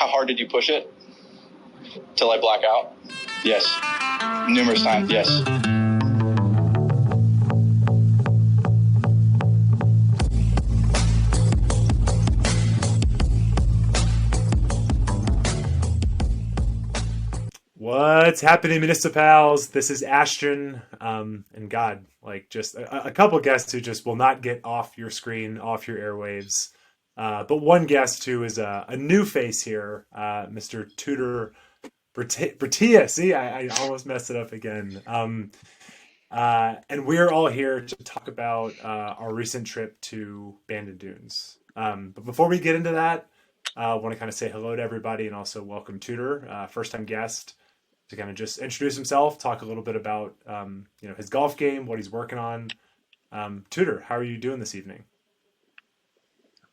how hard did you push it till I black out? Yes. Numerous times, yes. What's happening, Municipals? This is Ashton, and God, like just a couple guests who just will not get off your screen, off your airwaves. But one guest who is a new face here, Mr. Tudor Bertia. See, I almost messed it up again. And we're all here to talk about our recent trip to Bandon Dunes. But before we get into that, I want to kind of say hello to everybody and also welcome Tudor, first-time guest, to kind of just introduce himself, talk a little bit about his golf game, what he's working on. Tudor, how are you doing this evening?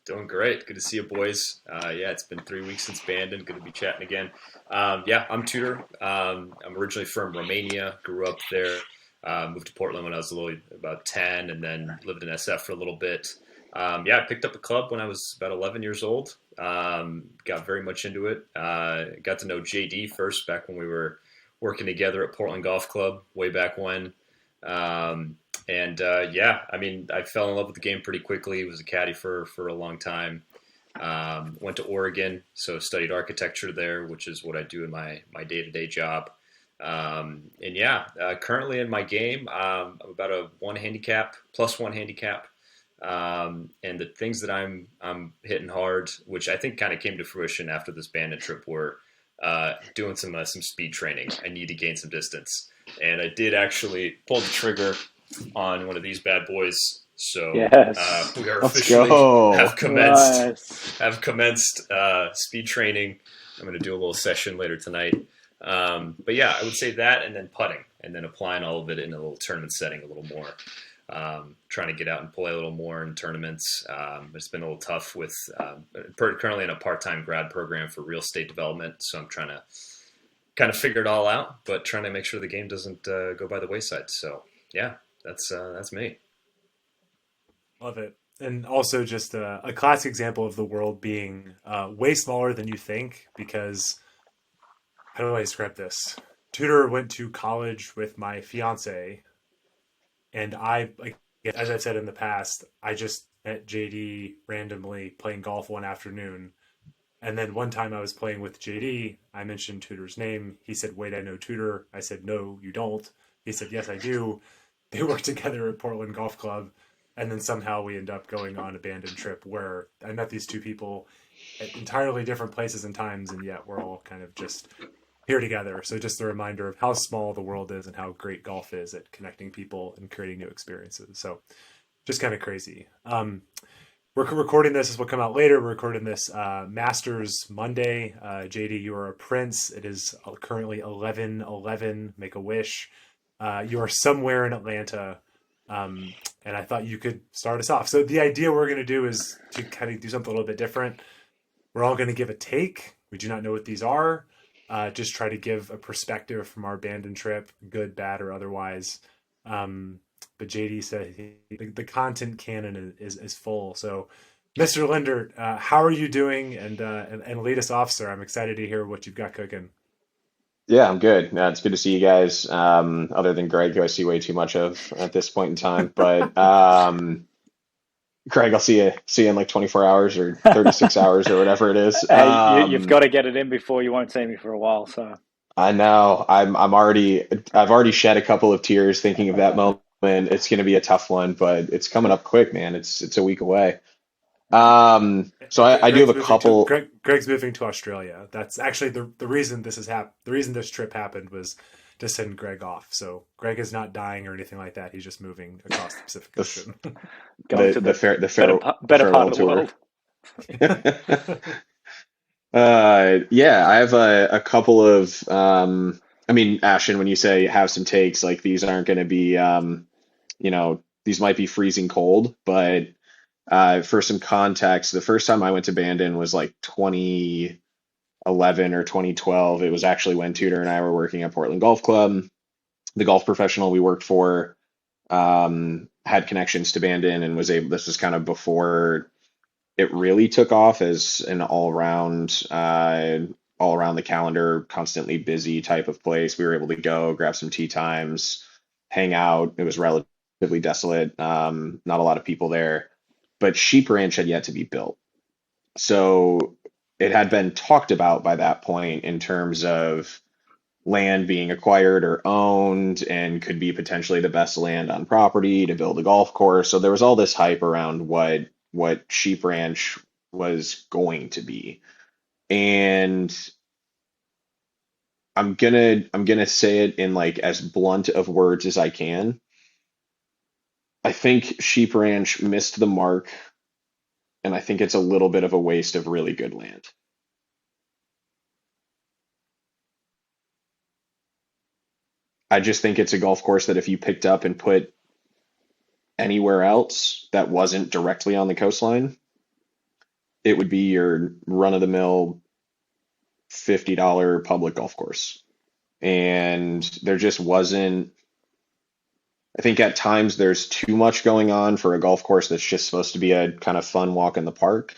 Doing great. Good to see you, boys. It's been 3 weeks since Bandon. Good to be chatting again. I'm Tudor. I'm originally from Romania. Grew up there. Moved to Portland when I was about 10, and then lived in SF for a little bit. I picked up a club when I was about 11 years old. Got very much into it. Got to know JD first back when we were working together at Portland Golf Club way back when. I fell in love with the game pretty quickly. Was a caddy for a long time. Went to Oregon, so studied architecture there, which is what I do in my day-to-day job. Currently in my game, I'm about a plus one handicap. And the things that I'm hitting hard, which I think kind of came to fruition after this Bandon trip, were doing some speed training. I need to gain some distance, and I did actually pull the trigger on one of these bad boys. So yes. We are Let's officially go. have commenced speed training. I'm going to do a little session later tonight. I would say that, and then putting, and then applying all of it in a little tournament setting a little more. Trying to get out and play a little more in tournaments. It's been a little tough with currently in a part-time grad program for real estate development. So I'm trying to kind of figure it all out, but trying to make sure the game doesn't go by the wayside. So that's me. Love it. And also just a classic example of the world being way smaller than you think, because how do I describe this? Tudor went to college with my fiance, and as I've said in the past, I just met JD randomly playing golf one afternoon. And then one time I was playing with JD, I mentioned Tudor's name. He said, "Wait, I know Tudor." I said, "No, you don't." He said, "Yes, I do." They work together at Portland Golf Club. And then somehow we end up going on a Bandon trip where I met these two people at entirely different places and times, and yet we're all kind of just here together. So just a reminder of how small the world is and how great golf is at connecting people and creating new experiences. So just kind of crazy. We're recording this. This will come out later. We're recording this Masters Monday. JD, you are a prince. It is currently 11:11. Make a wish. You are somewhere in Atlanta. And I thought you could start us off. So the idea we're going to do is to kind of do something a little bit different. We're all going to give a take. We do not know what these are. Just try to give a perspective from our Bandon trip, good, bad, or otherwise. But JD said the content canon is full. So, Mr. Lindert, how are you doing? And lead us off, sir. I'm excited to hear what you've got cooking. Yeah, I'm good. It's good to see you guys. Other than Greg, who I see way too much of at this point in time. But Greg, I'll see you in like 24 hours or 36 hours or whatever it is. You've got to get it in before you won't see me for a while. So I know I've already shed a couple of tears thinking of that moment. It's going to be a tough one, but it's coming up quick, man. It's a week away. So I do have a couple. Greg's moving to Australia. That's actually the reason this has happened. The reason this trip happened was to send Greg off. So Greg is not dying or anything like that. He's just moving across the Pacific Ocean. the better part of the world. I have a couple of. Ashton, when you say have some takes, like these aren't going to be, these might be freezing cold, but. For some context, the first time I went to Bandon was like 2011 or 2012. It was actually when Tudor and I were working at Portland Golf Club. The golf professional we worked for had connections to Bandon and was able. This was kind of before it really took off as an all around the calendar, constantly busy type of place. We were able to go grab some tea times, hang out. It was relatively desolate, not a lot of people there, but Sheep Ranch had yet to be built. So it had been talked about by that point in terms of land being acquired or owned and could be potentially the best land on property to build a golf course. So there was all this hype around what Sheep Ranch was going to be. And I'm gonna say it in like as blunt of words as I can. I think Sheep Ranch missed the mark, and I think it's a little bit of a waste of really good land. I just think it's a golf course that if you picked up and put anywhere else that wasn't directly on the coastline, it would be your run of the mill $50 public golf course. And there just wasn't, I think at times there's too much going on for a golf course that's just supposed to be a kind of fun walk in the park.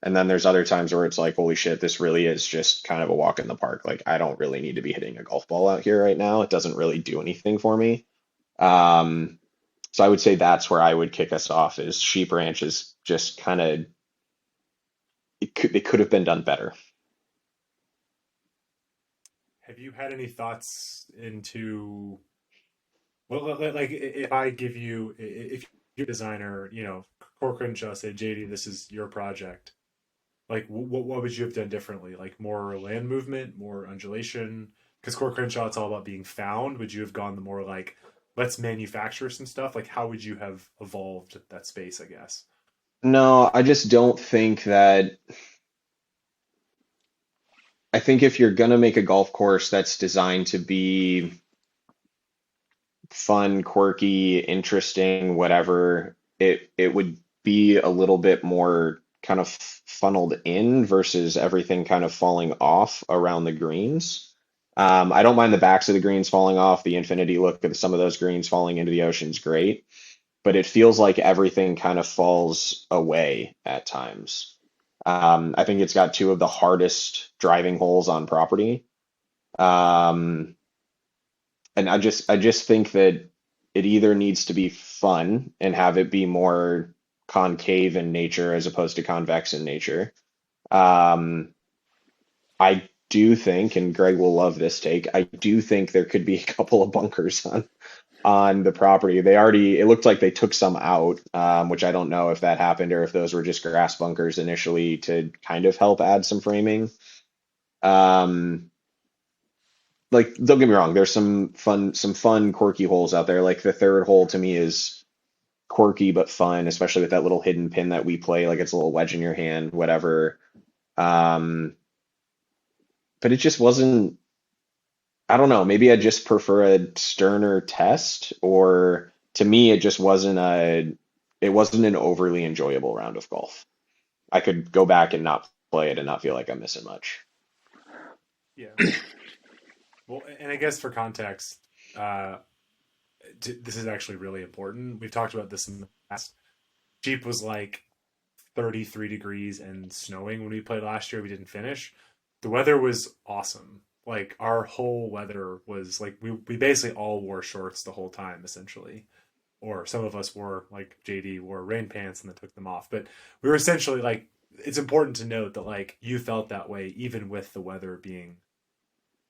And then there's other times where it's like, holy shit, this really is just kind of a walk in the park. Like, I don't really need to be hitting a golf ball out here right now. It doesn't really do anything for me. Um, so I would say that's where I would kick us off is Sheep Ranch is just kind of, it could have been done better. Have you had any thoughts into, well, like if I give you, if you're a designer, you know, Core Crenshaw said, JD, this is your project. Like, what would you have done differently? Like more land movement, more undulation? Because Core Crenshaw, it's all about being found. Would you have gone the more like, let's manufacture some stuff? Like, how would you have evolved that space, I guess? No, I just don't think that. I think if you're gonna make a golf course that's designed to be fun, quirky, interesting, whatever, it would be a little bit more kind of funneled in versus everything kind of falling off around the greens. I don't mind the backs of the greens falling off. The infinity look of some of those greens falling into the ocean's great, but it feels like everything kind of falls away at times. I think it's got two of the hardest driving holes on property. Um, and I just think that it either needs to be fun and have it be more concave in nature as opposed to convex in nature. Um, I do think, and Greg will love this take, I do think there could be a couple of bunkers on the property. They already, it looked like they took some out, which I don't know if that happened or if those were just grass bunkers initially to kind of help add some framing. Um, like, don't get me wrong, there's some fun, quirky holes out there. Like the third hole to me is quirky but fun, especially with that little hidden pin that we play, like it's a little wedge in your hand, whatever. Um, but it just wasn't, I don't know, maybe I just prefer a sterner test, or to me it wasn't an overly enjoyable round of golf. I could go back and not play it and not feel like I'm missing much. Yeah. Well, and I guess for context, uh, this is actually really important. We've talked about this in the past. Jeep was like 33 degrees and snowing when we played last year. We didn't finish. The weather was awesome. Like our whole weather was like we basically all wore shorts the whole time essentially. Or some of us wore like JD wore rain pants and then took them off. But we were essentially like it's important to note that like you felt that way even with the weather being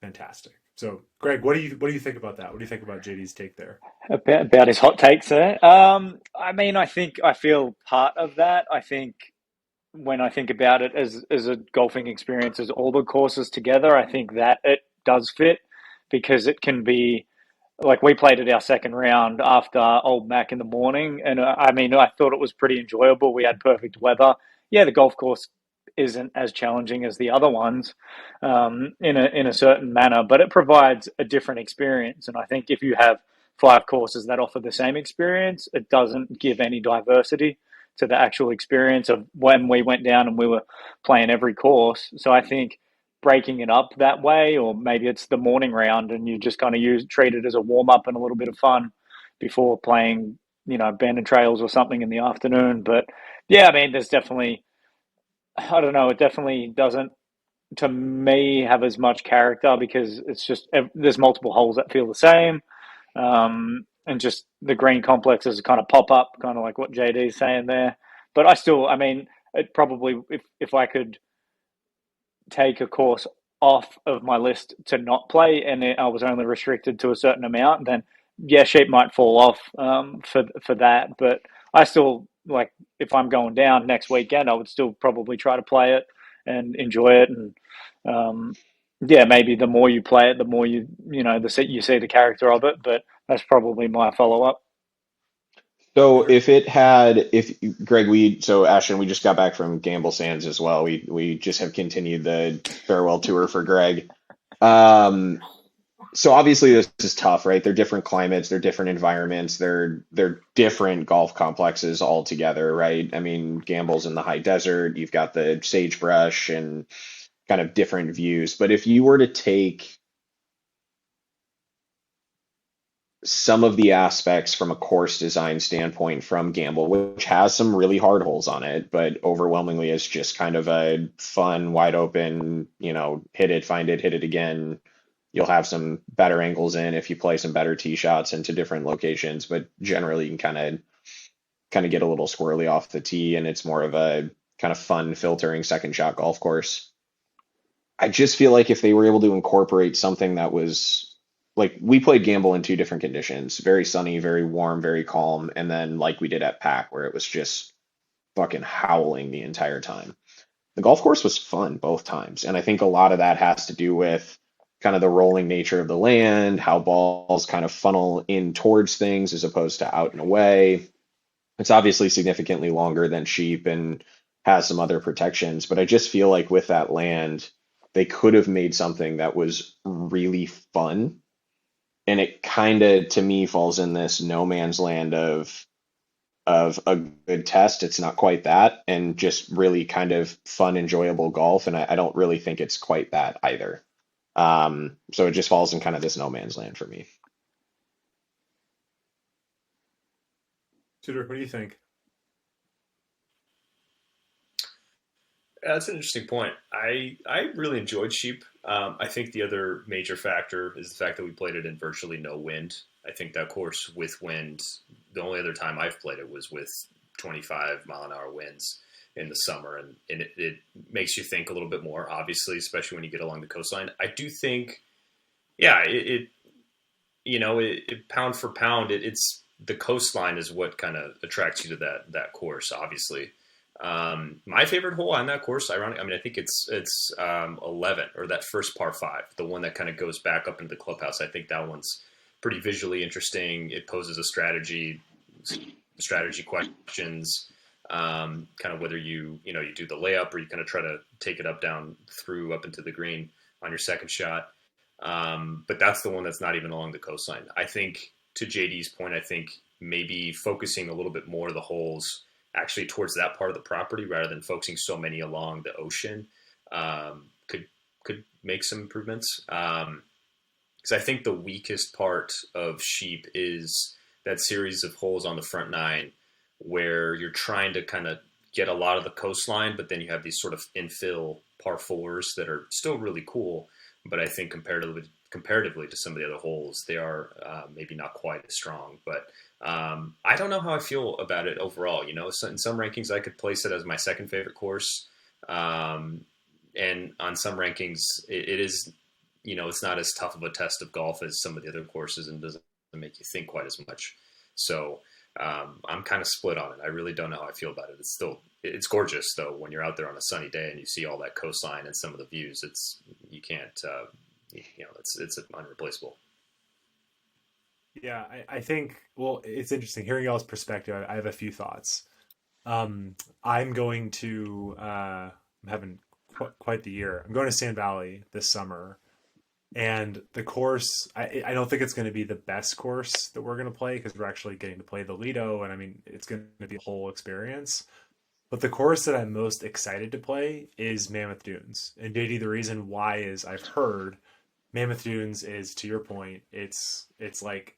fantastic. So, Greg, what do you think about that? What do you think about JD's take there? About his hot takes there. I mean, I think I feel part of that. I think when I think about it as a golfing experience, as all the courses together, I think that it does fit because it can be like we played it our second round after Old Mac in the morning, and I mean, I thought it was pretty enjoyable. We had perfect weather. Yeah, the golf course isn't as challenging as the other ones in a certain manner, but it provides a different experience. And I think if you have five courses that offer the same experience, it doesn't give any diversity to the actual experience of when we went down and we were playing every course. So I think breaking it up that way, or maybe it's the morning round and you just kind of treat it as a warm up and a little bit of fun before playing, Bandon Trails or something in the afternoon. But yeah, I mean, there's definitely I don't know. It definitely doesn't, to me, have as much character because it's just there's multiple holes that feel the same, and just the green complexes kind of pop up, kind of like what JD's saying there. But I still, I mean, it probably if I could take a course off of my list to not play, and I was only restricted to a certain amount, then yeah, sheep might fall off for that. But I still like if I'm going down next weekend, I would still probably try to play it and enjoy it. And yeah, maybe the more you play it, the more you see the character of it. But that's probably my follow up. So if Greg, so Ashton, we just got back from Gamble Sands as well. We just have continued the farewell tour for Greg. Um, so obviously this is tough, right? They're different climates, they're different environments, they're different golf complexes altogether, right? I mean, Gamble's in the high desert, you've got the sagebrush and kind of different views. But if you were to take some of the aspects from a course design standpoint from Gamble, which has some really hard holes on it, but overwhelmingly is just kind of a fun, wide open, hit it, find it, hit it again. You'll have some better angles in if you play some better tee shots into different locations, but generally you can kind of get a little squirrely off the tee, and it's more of a kind of fun filtering second shot golf course. I just feel like if they were able to incorporate something that was like we played Gamble in two different conditions, very sunny, very warm, very calm, and then like we did at Pack where it was just fucking howling the entire time. The golf course was fun both times, and I think a lot of that has to do with kind of the rolling nature of the land, how balls kind of funnel in towards things as opposed to out and away. It's obviously significantly longer than sheep and has some other protections, but I just feel like with that land, they could have made something that was really fun. And it kind of, to me, falls in this no man's land of a good test. It's not quite that, and just really kind of fun, enjoyable golf. And I don't really think it's quite that either. So it just falls in kind of this no man's land for me. Tudor, what do you think? That's an interesting point. I really enjoyed Sheep. I think the other major factor is the fact that we played it in virtually no wind. I think that course with wind, the only other time I've played it was with 25 mile an hour winds in the summer, and it makes you think a little bit more, obviously, especially when you get along the coastline. I do think, yeah, it pound for pound, it's the coastline is what kind of attracts you to that course, obviously. My favorite hole on that course, ironic, I mean, I think it's 11, or that first par 5, the one that kind of goes back up into the clubhouse. I think that one's pretty visually interesting. It poses a strategy questions, kind of whether you do the layup or you kind of try to take it up, down, through, up into the green on your second shot. But that's the one that's not even along the coastline. I think, to JD's point, I think maybe focusing a little bit more of the holes actually towards that part of the property rather than focusing so many along the ocean could make some improvements. Because I think the weakest part of Sheep is that series of holes on the front 9 where you're trying to kind of get a lot of the coastline, but then you have these sort of infill par 4s that are still really cool. But I think comparatively to some of the other holes, they are maybe not quite as strong. But I don't know how I feel about it overall. So in some rankings, I could place it as my second favorite course. And on some rankings, it is, it's not as tough of a test of golf as some of the other courses and doesn't make you think quite as much. So I'm kind of split on it. I really don't know how I feel about it. It's gorgeous though. When you're out there on a sunny day and you see all that coastline and some of the views, you can't, it's unreplaceable. Yeah, I think, well, it's interesting hearing y'all's perspective. I have a few thoughts. I'm going to, I'm having quite the year. I'm going to Sand Valley this summer. And the course, I don't think it's going to be the best course that we're going to play because we're actually getting to play the Lido. And I mean, it's going to be a whole experience. But the course that I'm most excited to play is Mammoth Dunes. And JD, the reason why is I've heard Mammoth Dunes is, to your point, it's like,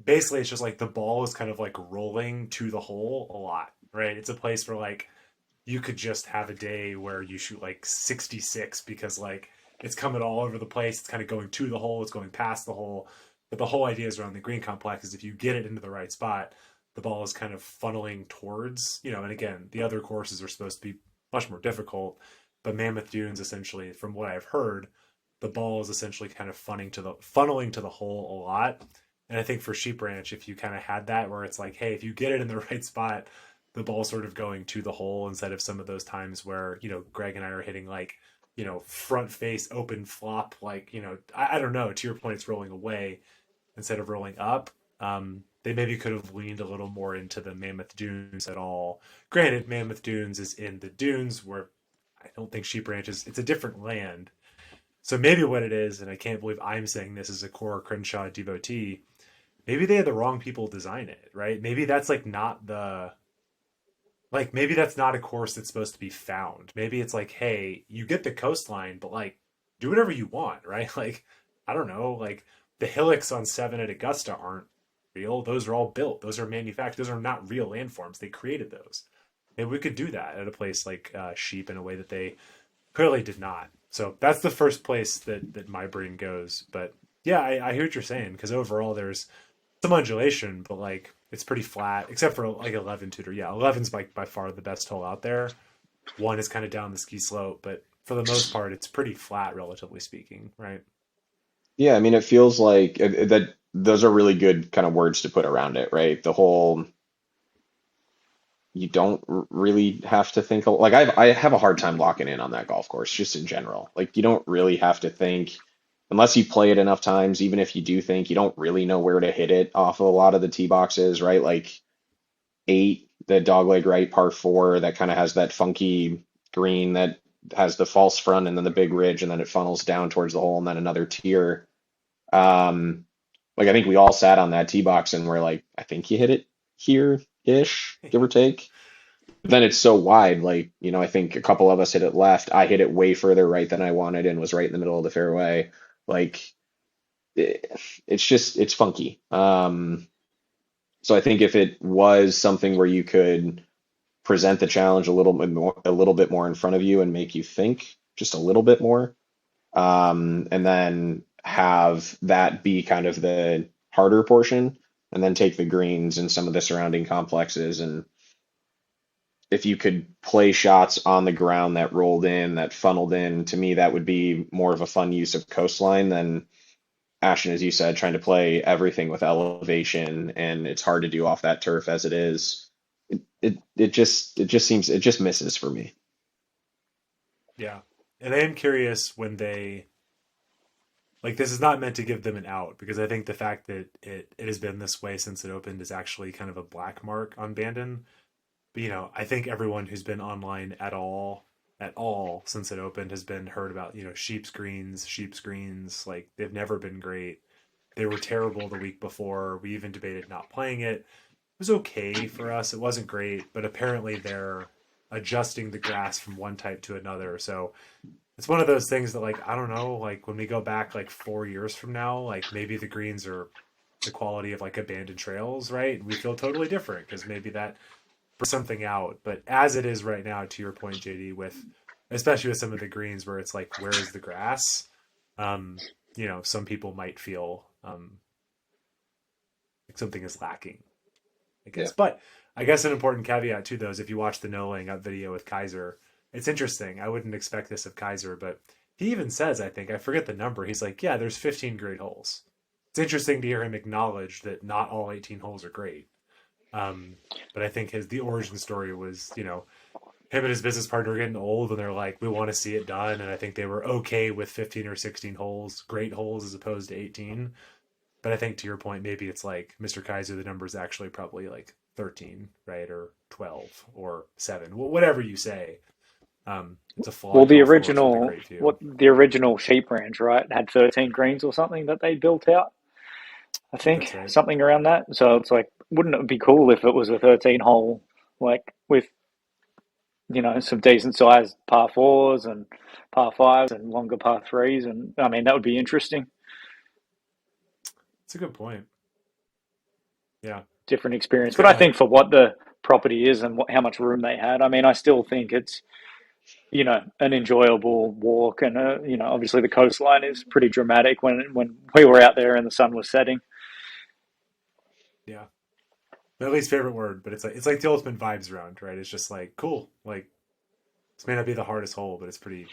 basically it's just like the ball is kind of like rolling to the hole a lot, right? It's a place where like you could just have a day where you shoot like 66 because like it's coming all over the place. It's kind of going to the hole. It's going past the hole. But the whole idea is around the green complex is if you get it into the right spot, the ball is kind of funneling towards, and again, the other courses are supposed to be much more difficult, but Mammoth Dunes, essentially, from what I've heard, the ball is essentially kind of funneling to the hole a lot. And I think for Sheep Ranch, if you kind of had that where it's like, hey, if you get it in the right spot, the ball's sort of going to the hole instead of some of those times where, Greg and I are hitting like, front face open flop, like, I don't know, to your point, it's rolling away instead of rolling up. They maybe could have leaned a little more into the Mammoth Dunes at all. Granted, Mammoth Dunes is in the dunes where I don't think Sheep Ranch is, it's a different land. So maybe what it is, and I can't believe I'm saying this as a core Crenshaw devotee, maybe they had the wrong people design it, right? Maybe that's maybe that's not a course that's supposed to be found. Maybe it's like, hey, you get the coastline, but like, do whatever you want, right? Like, I don't know, like the hillocks on 7 at Augusta aren't real. Those are all built. Those are manufactured. Those are not real landforms. They created those. Maybe we could do that at a place like Sheep in a way that they clearly did not. So that's the first place that my brain goes. But yeah, I hear what you're saying, because overall there's some undulation, but like it's pretty flat, except for like 11 Tudor. Yeah, 11's by far the best hole out there. 1 is kind of down the ski slope, but for the most part, it's pretty flat, relatively speaking, right? Yeah, I mean, it feels like that those are really good kind of words to put around it, right? The whole you don't really have to think like I have a hard time locking in on that golf course just in general. Like you don't really have to think unless you play it enough times, even if you do think you don't really know where to hit it off of a lot of the tee boxes, right? Like 8, the dogleg right par 4 that kind of has that funky green that has the false front and then the big ridge and then it funnels down towards the hole and then another tier. Like I think we all sat on that tee box and we're like, I think you hit it here-ish, give or take. But then it's so wide, like, I think a couple of us hit it left. I hit it way further right than I wanted and was right in the middle of the fairway. Like it's funky. So I think if it was something where you could present the challenge a little bit more in front of you and make you think just a little bit more, and then have that be kind of the harder portion, and then take the greens and some of the surrounding complexes. And if you could play shots on the ground that rolled in, that funneled in, to me, that would be more of a fun use of coastline than Ashton, as you said, trying to play everything with elevation, and it's hard to do off that turf as it is. It just misses for me. Yeah. And I am curious when they, like, this is not meant to give them an out, because I think the fact that it has been this way since it opened is actually kind of a black mark on Bandon. But, I think everyone who's been online at all since it opened has been heard about, sheep's greens. Like, they've never been great. They were terrible the week before. We even debated not playing it. It was okay for us. It wasn't great, but apparently they're adjusting the grass from one type to another. So it's one of those things that, like, I don't know, like when we go back like 4 years from now, like maybe the greens are the quality of like abandoned trails, right? We feel totally different because maybe that brings something out. But as it is right now, to your point, JD, with especially with some of the greens where it's like, where is the grass? Some people might feel like something is lacking, I guess. Yeah. But I guess an important caveat to those, if you watch the no laying up video with Kaiser, it's interesting. I wouldn't expect this of Kaiser, but he even says, I think, I forget the number. He's like, yeah, there's 15 great holes. It's interesting to hear him acknowledge that not all 18 holes are great. But I think the origin story was, him and his business partner are getting old and they're like, we want to see it done. And I think they were okay with 15 or 16 holes, great holes as opposed to 18. But I think to your point, maybe it's like Mr. Kaiser, the number is actually probably like 13, right? Or 12 or 7, whatever you say. It's a flaw. Well, the original Sheep Ranch, right, had 13 greens or something that they built out. I think right. Something around that. So it's like, wouldn't it be cool if it was a 13 hole, like with, some decent sized par 4s and par 5s and longer par 3s. And I mean, that would be interesting. That's a good point. Yeah. Different experience. But I think for what the property is and how much room they had. I mean, I still think it's, an enjoyable walk, and obviously the coastline is pretty dramatic when we were out there and the sun was setting. Yeah. My least favorite word, but it's like the ultimate vibes round, right? It's just like cool. Like this may not be the hardest hole, but it's pretty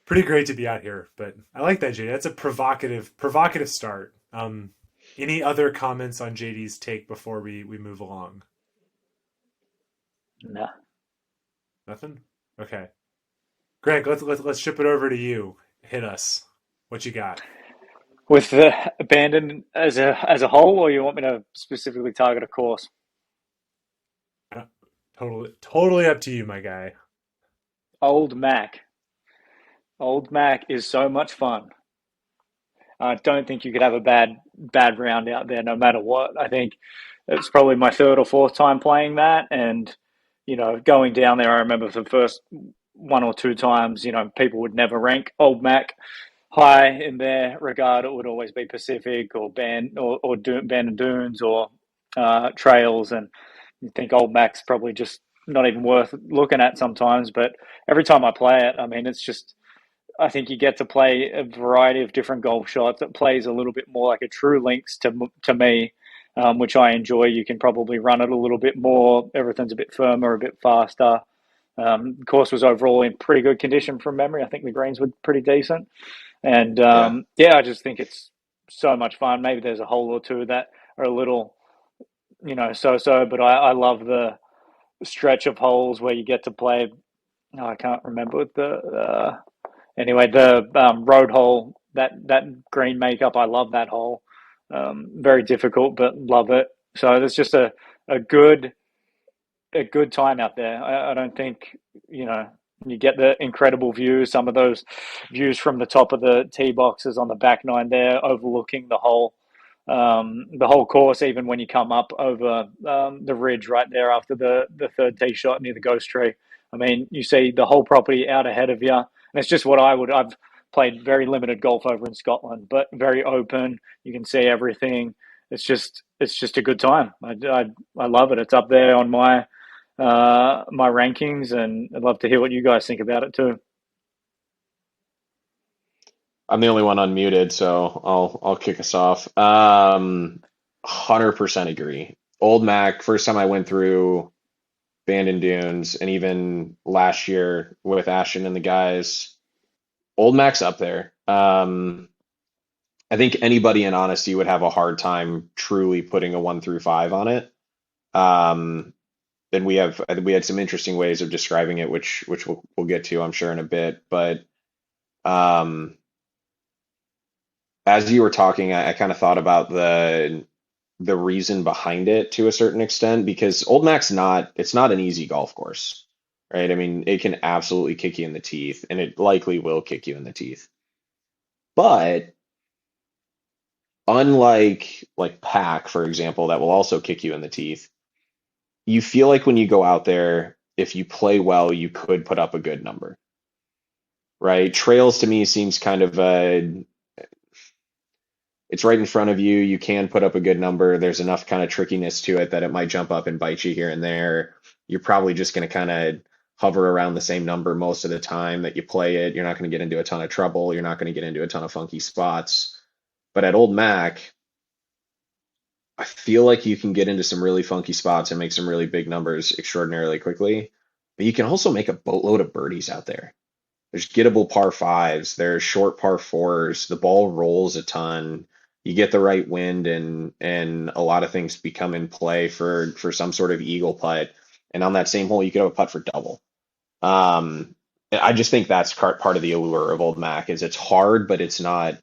great to be out here. But I like that, JD. That's a provocative start. Any other comments on JD's take before we move along? No. Nothing? Okay. Greg, let's ship it over to you. Hit us. What you got? With the Bandon as a whole, or you want me to specifically target a course? Totally up to you, my guy. Old Mac. Old Mac is so much fun. I don't think you could have a bad round out there, no matter what. I think it's probably my third or fourth time playing that, and going down there, I remember for the first one or two times, people would never rank Old Mac high in their regard. It would always be Pacific or Bandon Dunes or Trails, and you think Old Mac's probably just not even worth looking at sometimes. But every time I play it, I mean, it's just, I think you get to play a variety of different golf shots. It plays a little bit more like a true links to me, which I enjoy. You can probably run it a little bit more. Everything's a bit firmer, a bit faster. The course was overall in pretty good condition from memory. I think the greens were pretty decent. And I just think it's so much fun. Maybe there's a hole or two that are a little, so-so, but I love the stretch of holes where you get to play. Oh, I can't remember what the road hole, that green makeup. I love that hole. Very difficult, but love it. So there's just a good time out there. I don't think, you get the incredible views, some of those views from the top of the tee boxes on the back nine there, overlooking the whole course, even when you come up over the ridge right there after the third tee shot near the ghost tree. I mean, you see the whole property out ahead of you, and it's just what I've played very limited golf over in Scotland, but very open. You can see everything. It's just a good time. I love it. It's up there on my rankings, and I'd love to hear what you guys think about it too. I'm the only one unmuted, so I'll kick us off. 100% agree. Old Mac, first time I went through Bandon Dunes, and even last year with Ashton and the guys, Old Mac's up there. I think anybody in honesty would have a hard time truly putting a 1 through 5 on it. Then we had some interesting ways of describing it, which we'll get to, I'm sure, in a bit. But as you were talking, I kind of thought about the reason behind it to a certain extent, because Old Mac's it's not an easy golf course, right? I mean, it can absolutely kick you in the teeth, and it likely will kick you in the teeth. But unlike Pack, for example, that will also kick you in the teeth, you feel like when you go out there, if you play well, you could put up a good number, right? Trails to me seems kind of it's right in front of you. You can put up a good number. There's enough kind of trickiness to it that it might jump up and bite you here and there. You're probably just going to kind of hover around the same number most of the time that you play it. You're not going to get into a ton of trouble. You're not going to get into a ton of funky spots. But at Old Mac, I feel like you can get into some really funky spots and make some really big numbers extraordinarily quickly. But you can also make a boatload of birdies out there. There's gettable par fives. There's short par fours. The ball rolls a ton. You get the right wind, and a lot of things become in play for some sort of eagle putt. And on that same hole, you could have a putt for double. I just think that's part of the allure of Old Mac is it's hard, but it's not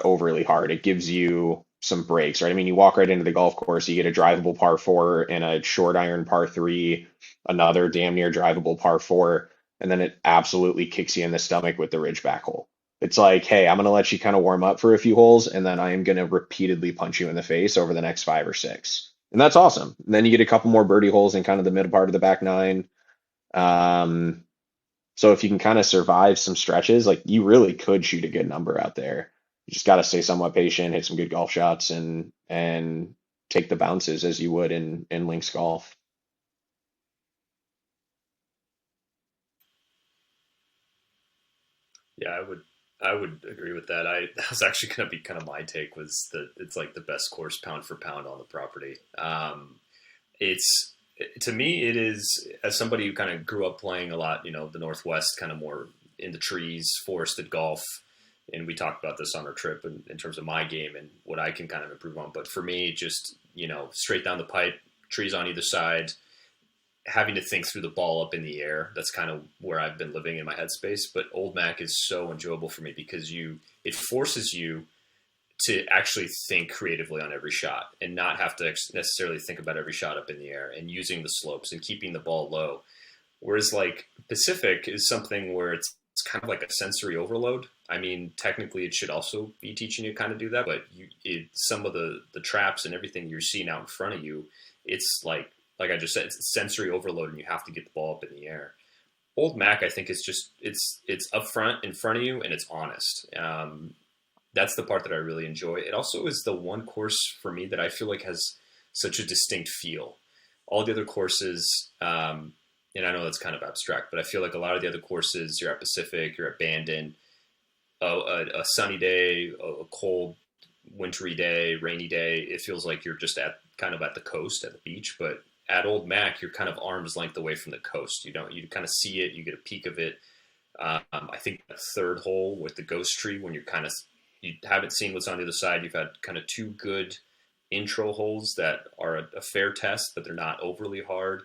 overly hard. It gives you some breaks, right? I mean, you walk right into the golf course, you get a drivable par 4 and a short iron par 3, another damn near drivable par 4, and then it absolutely kicks you in the stomach with the ridgeback hole. It's like, hey, I'm going to let you kind of warm up for a few holes, and then I am going to repeatedly punch you in the face over the next 5 or 6. And that's awesome. And then you get a couple more birdie holes in kind of the middle part of the back nine. So if you can kind of survive some stretches, you really could shoot a good number out there. You just got to stay somewhat patient, hit some good golf shots, and take the bounces as you would in links golf. Yeah, I would agree with that. That was actually going to be kind of my take, was that it's like the best course pound for pound on the property. It's To me, it is, as somebody who kind of grew up playing a lot, the Northwest, kind of more in the trees, forested golf. And we talked about this on our trip in terms of my game and what I can kind of improve on. But for me, just, straight down the pipe, trees on either side, having to think through the ball up in the air. That's kind of where I've been living in my headspace. But Old Mac is so enjoyable for me because it forces you to actually think creatively on every shot and not have to necessarily think about every shot up in the air, and using the slopes and keeping the ball low. Whereas like Pacific is something where it's kind of like a sensory overload. I mean, technically it should also be teaching you kind of do that, but some of the traps and everything you're seeing out in front of you, it's like I just said, it's sensory overload, and you have to get the ball up in the air. Old Mac, I think, is just it's up front in front of you, and it's honest. That's the part that I really enjoy. It also is the one course for me that I feel like has such a distinct feel. All the other courses, and I know that's kind of abstract, but I feel like a lot of the other courses, you're at Pacific, you're at Bandon, a sunny day, a cold, wintry day, rainy day, it feels like you're just kind of at the coast, at the beach. But at Old Mac, you're kind of arm's length away from the coast. You kind of see it, you get a peek of it. I think the third hole with the ghost tree, when you haven't seen what's on the other side, you've had kind of two good intro holes that are a fair test, but they're not overly hard,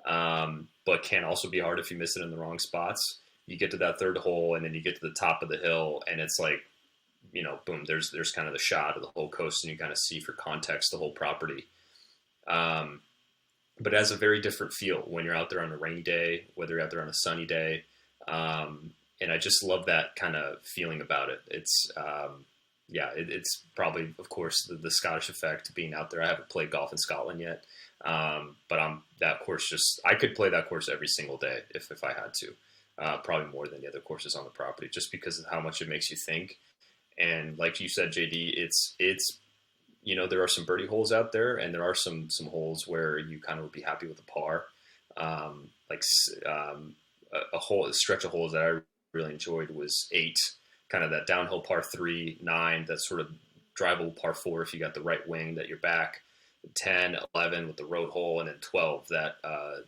but can also be hard if you miss it in the wrong spots. You get to that third hole, and then you get to the top of the hill, and it's like, boom, there's kind of the shot of the whole coast, and you kind of see for context the whole property. But it has a very different feel when you're out there on a rainy day, whether you're out there on a sunny day. And I just love that kind of feeling about it. It's probably, of course, the Scottish effect, being out there. I haven't played golf in Scotland yet, but that course, I could play that course every single day if I had to, probably more than the other courses on the property, just because of how much it makes you think. And like you said, JD, it's there are some birdie holes out there, and there are some holes where you kind of would be happy with a par, a stretch of holes that I really enjoyed was 8, kind of that downhill par 3, 9, that sort of drivable par 4 if you got the right wing that you're back, 10, 11 with the road hole, and then 12 that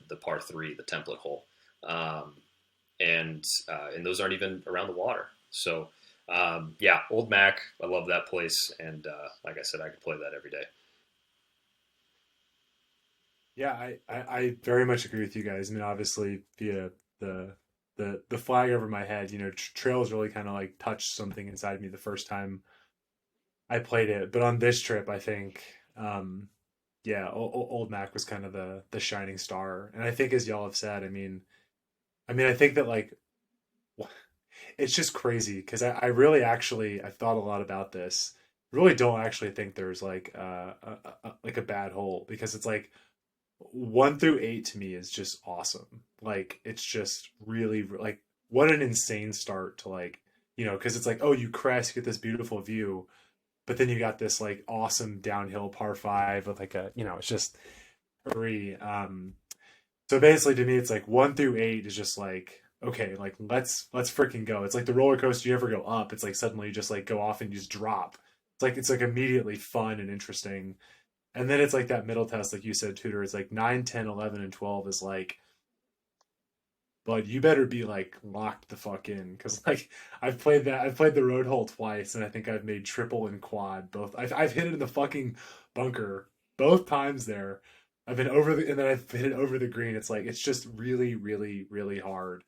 the par 3, the template hole, and those aren't even around the water. So Old Mac, I love that place, and like I said, I could play that every day. Yeah, I very much agree with you guys. I mean, obviously via the flag over my head, trails really kind of like touched something inside me the first time I played it. But on this trip, I think, Old Mac was kind of the shining star. And I think, as y'all have said, I mean, I think that, like, it's just crazy because I really actually, I've thought a lot about this. Really don't actually think there's like a bad hole, because it's like 1 through 8 to me is just awesome. Like, it's just really, like, what an insane start to, like, because it's like, oh, you crest, you get this beautiful view, but then you got this like awesome downhill par 5 with like it's just very so basically to me it's like 1 through 8 is just like, okay, like let's freaking go. It's like the roller coaster, you never go up. It's like suddenly you just like go off and you just drop. It's like immediately fun and interesting. And then it's like that middle test, like you said, Tudor, it's like 9, 10, 11, and 12 is like, but you better be like locked the fuck in, because like I've played the road hole twice, and I think I've made triple and quad both. I've hit it in the fucking bunker both times there. I've been and then I've hit it over the green. It's like, it's just really, really, really hard.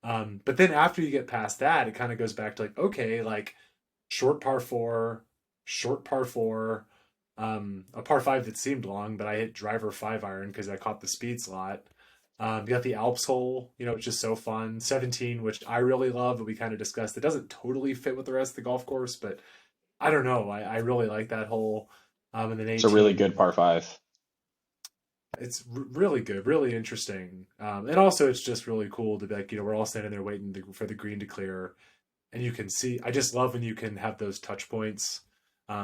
But then after you get past that, it kind of goes back to like, okay, like short par 4, a par 5 that seemed long, but I hit driver 5-iron because I caught the speed slot. You got the Alps hole, which is so fun. 17, which I really love, but we kind of discussed. It doesn't totally fit with the rest of the golf course, but I don't know. I really like that hole. And then 18, it's a really good par 5. It's really good, really interesting. And also it's just really cool to be like, we're all standing there waiting for the green to clear, and you can see. I just love when you can have those touch points.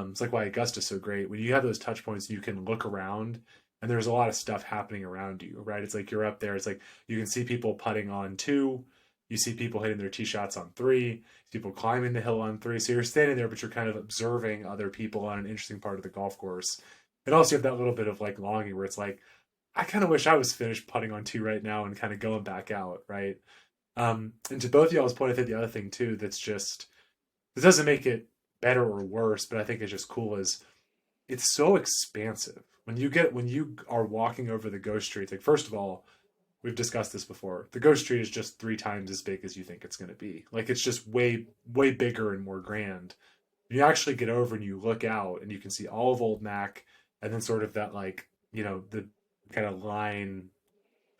It's like why Augusta's so great. When you have those touch points, you can look around and there's a lot of stuff happening around you, right? It's like you're up there. It's like you can see people putting on 2. You see people hitting their tee shots on 3. People climbing the hill on 3. So you're standing there, but you're kind of observing other people on an interesting part of the golf course. And also you have that little bit of like longing where it's like, I kind of wish I was finished putting on 2 right now and kind of going back out, right? And to both of y'all's point, I think the other thing too that's just, this doesn't make it better or worse, but I think it's just cool is it's so expansive. When you are walking over the ghost streets, like first of all, we've discussed this before. The ghost street is just 3 times as big as you think it's going to be. Like it's just way bigger and more grand. You actually get over and you look out and you can see all of Old Mac and then sort of that like, you know, the kind of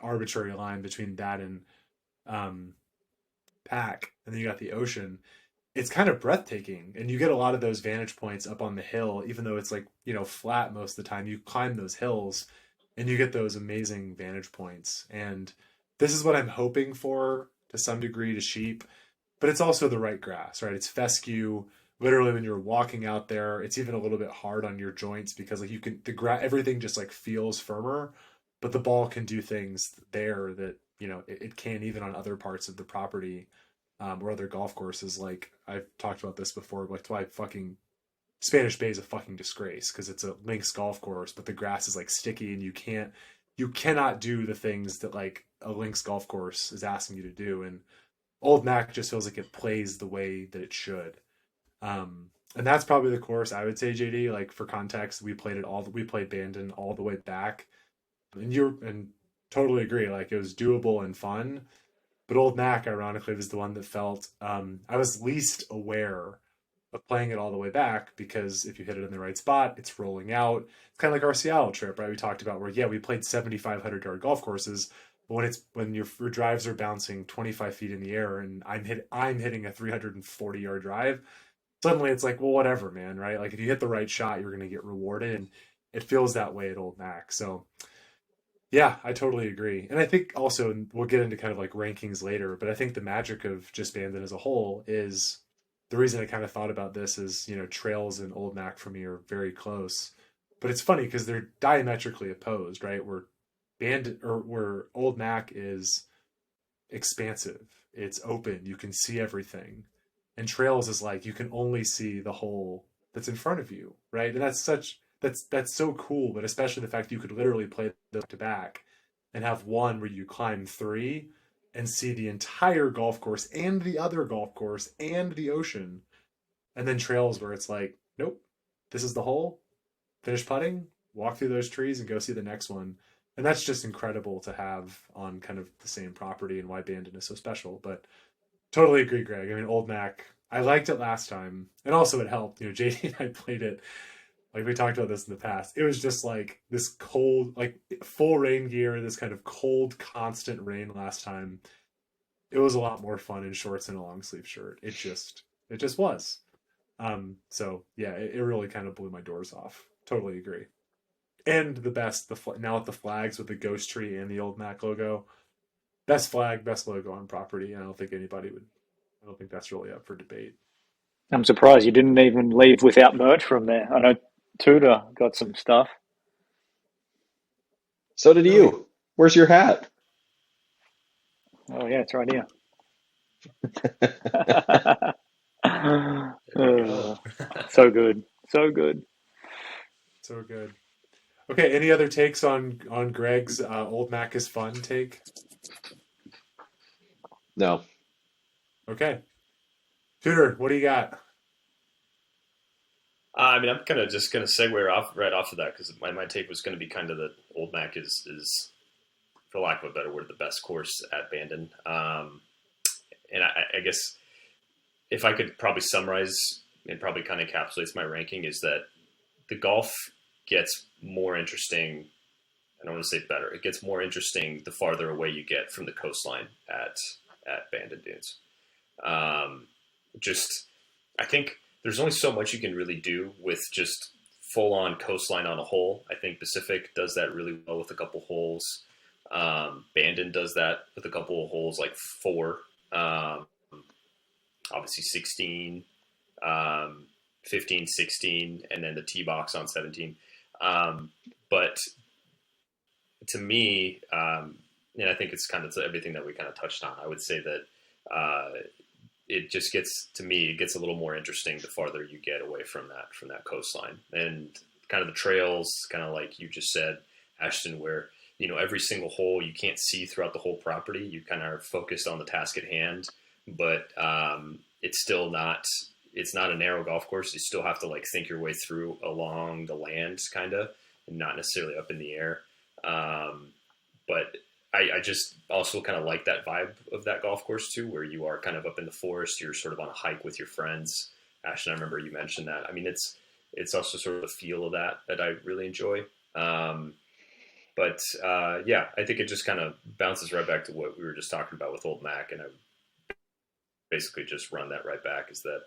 arbitrary line between that and Pack, and then you got the ocean. It's kind of breathtaking, and you get a lot of those vantage points up on the hill, even though it's like, you know, flat most of the time. You climb those hills and you get those amazing vantage points, and this is what I'm hoping for to some degree to Sheep, but it's also the right grass, right? It's fescue. Literally when you're walking out there, it's even a little bit hard on your joints because like you can, everything just like feels firmer, but the ball can do things there that, you know, it can't even on other parts of the property. Or other golf courses. Like I've talked about this before, like that's why fucking Spanish Bay is a fucking disgrace because it's a links golf course, but the grass is like sticky and you cannot do the things that like a links golf course is asking you to do. And Old Mac just feels like it plays the way that it should. And that's probably the course I would say, JD. Like for context, we played Bandon all the way back, and totally agree. Like it was doable and fun. But Old Mac, ironically, was the one that felt I was least aware of playing it all the way back because if you hit it in the right spot, it's rolling out. It's kind of like our Seattle trip, right? We talked about where, yeah, we played 7,500-yard golf courses, but when your drives are bouncing 25 feet in the air and I'm hitting a 340-yard drive, suddenly it's like, well, whatever, man, right? Like if you hit the right shot, you're going to get rewarded, and it feels that way at Old Mac. So yeah, I totally agree. And I think also, and we'll get into kind of like rankings later, but I think the magic of just Bandon as a whole is the reason I kind of thought about this is, you know, Trails and Old Mac for me are very close. But it's funny because they're diametrically opposed, right? Where Old Mac is expansive. It's open. You can see everything. And Trails is like you can only see the hole that's in front of you, right? And that's so cool, but especially the fact you could literally play those to back and have one where you climb 3 and see the entire golf course and the other golf course and the ocean. And then Trails where it's like, nope, this is the hole, finish putting, walk through those trees and go see the next one. And that's just incredible to have on kind of the same property and why Bandon is so special. But totally agree, Greg. I mean, Old Mac, I liked it last time. And also it helped, you know, JD and I played it. Like we talked about this in the past, it was just like this cold, like full rain gear, this kind of cold, constant rain last time. It was a lot more fun in shorts and a long sleeve shirt. It just was. So yeah, it really kind of blew my doors off. Totally agree. And the best, now with the flags with the ghost tree and the Old Mac logo, best flag, best logo on property. And I don't think that's really up for debate. I'm surprised you didn't even leave without merch from there. I know Tudor got some stuff. So did you. Where's your hat? Oh yeah, it's right here. So good. So good. So good. Okay, any other takes on Greg's Old Mac is fun take? No. Okay. Tudor, what do you got? I mean, I'm kind of just going to segue right off of that because my take was going to be kind of that Old Mac is, for lack of a better word, the best course at Bandon. And I guess if I could probably summarize and probably kind of encapsulates my ranking is that the golf gets more interesting. I don't want to say better. It gets more interesting the farther away you get from the coastline at Bandon Dunes. I think there's only so much you can really do with just full-on coastline on a hole. I think Pacific does that really well with a couple holes. Bandon does that with a couple of holes, like 4. Obviously 16, 15, 16, and then the tee box on 17. But to me, and I think it's kind of everything that we kind of touched on. I would say that it just gets, to me, it gets a little more interesting the farther you get away from that coastline, and kind of the trails, kind of like you just said, Ashton, where every single hole you can't see throughout the whole property. You kind of are focused on the task at hand, but it's still not. It's not a narrow golf course. You still have to like think your way through along the land, kind of, and not necessarily up in the air. But I just also kind of like that vibe of that golf course too, where you are kind of up in the forest. You're sort of on a hike with your friends. Ashton, I remember you mentioned that. I mean, it's also sort of the feel of that I really enjoy. But I think it just kind of bounces right back to what we were just talking about with Old Mac, and I basically just run that right back. Is that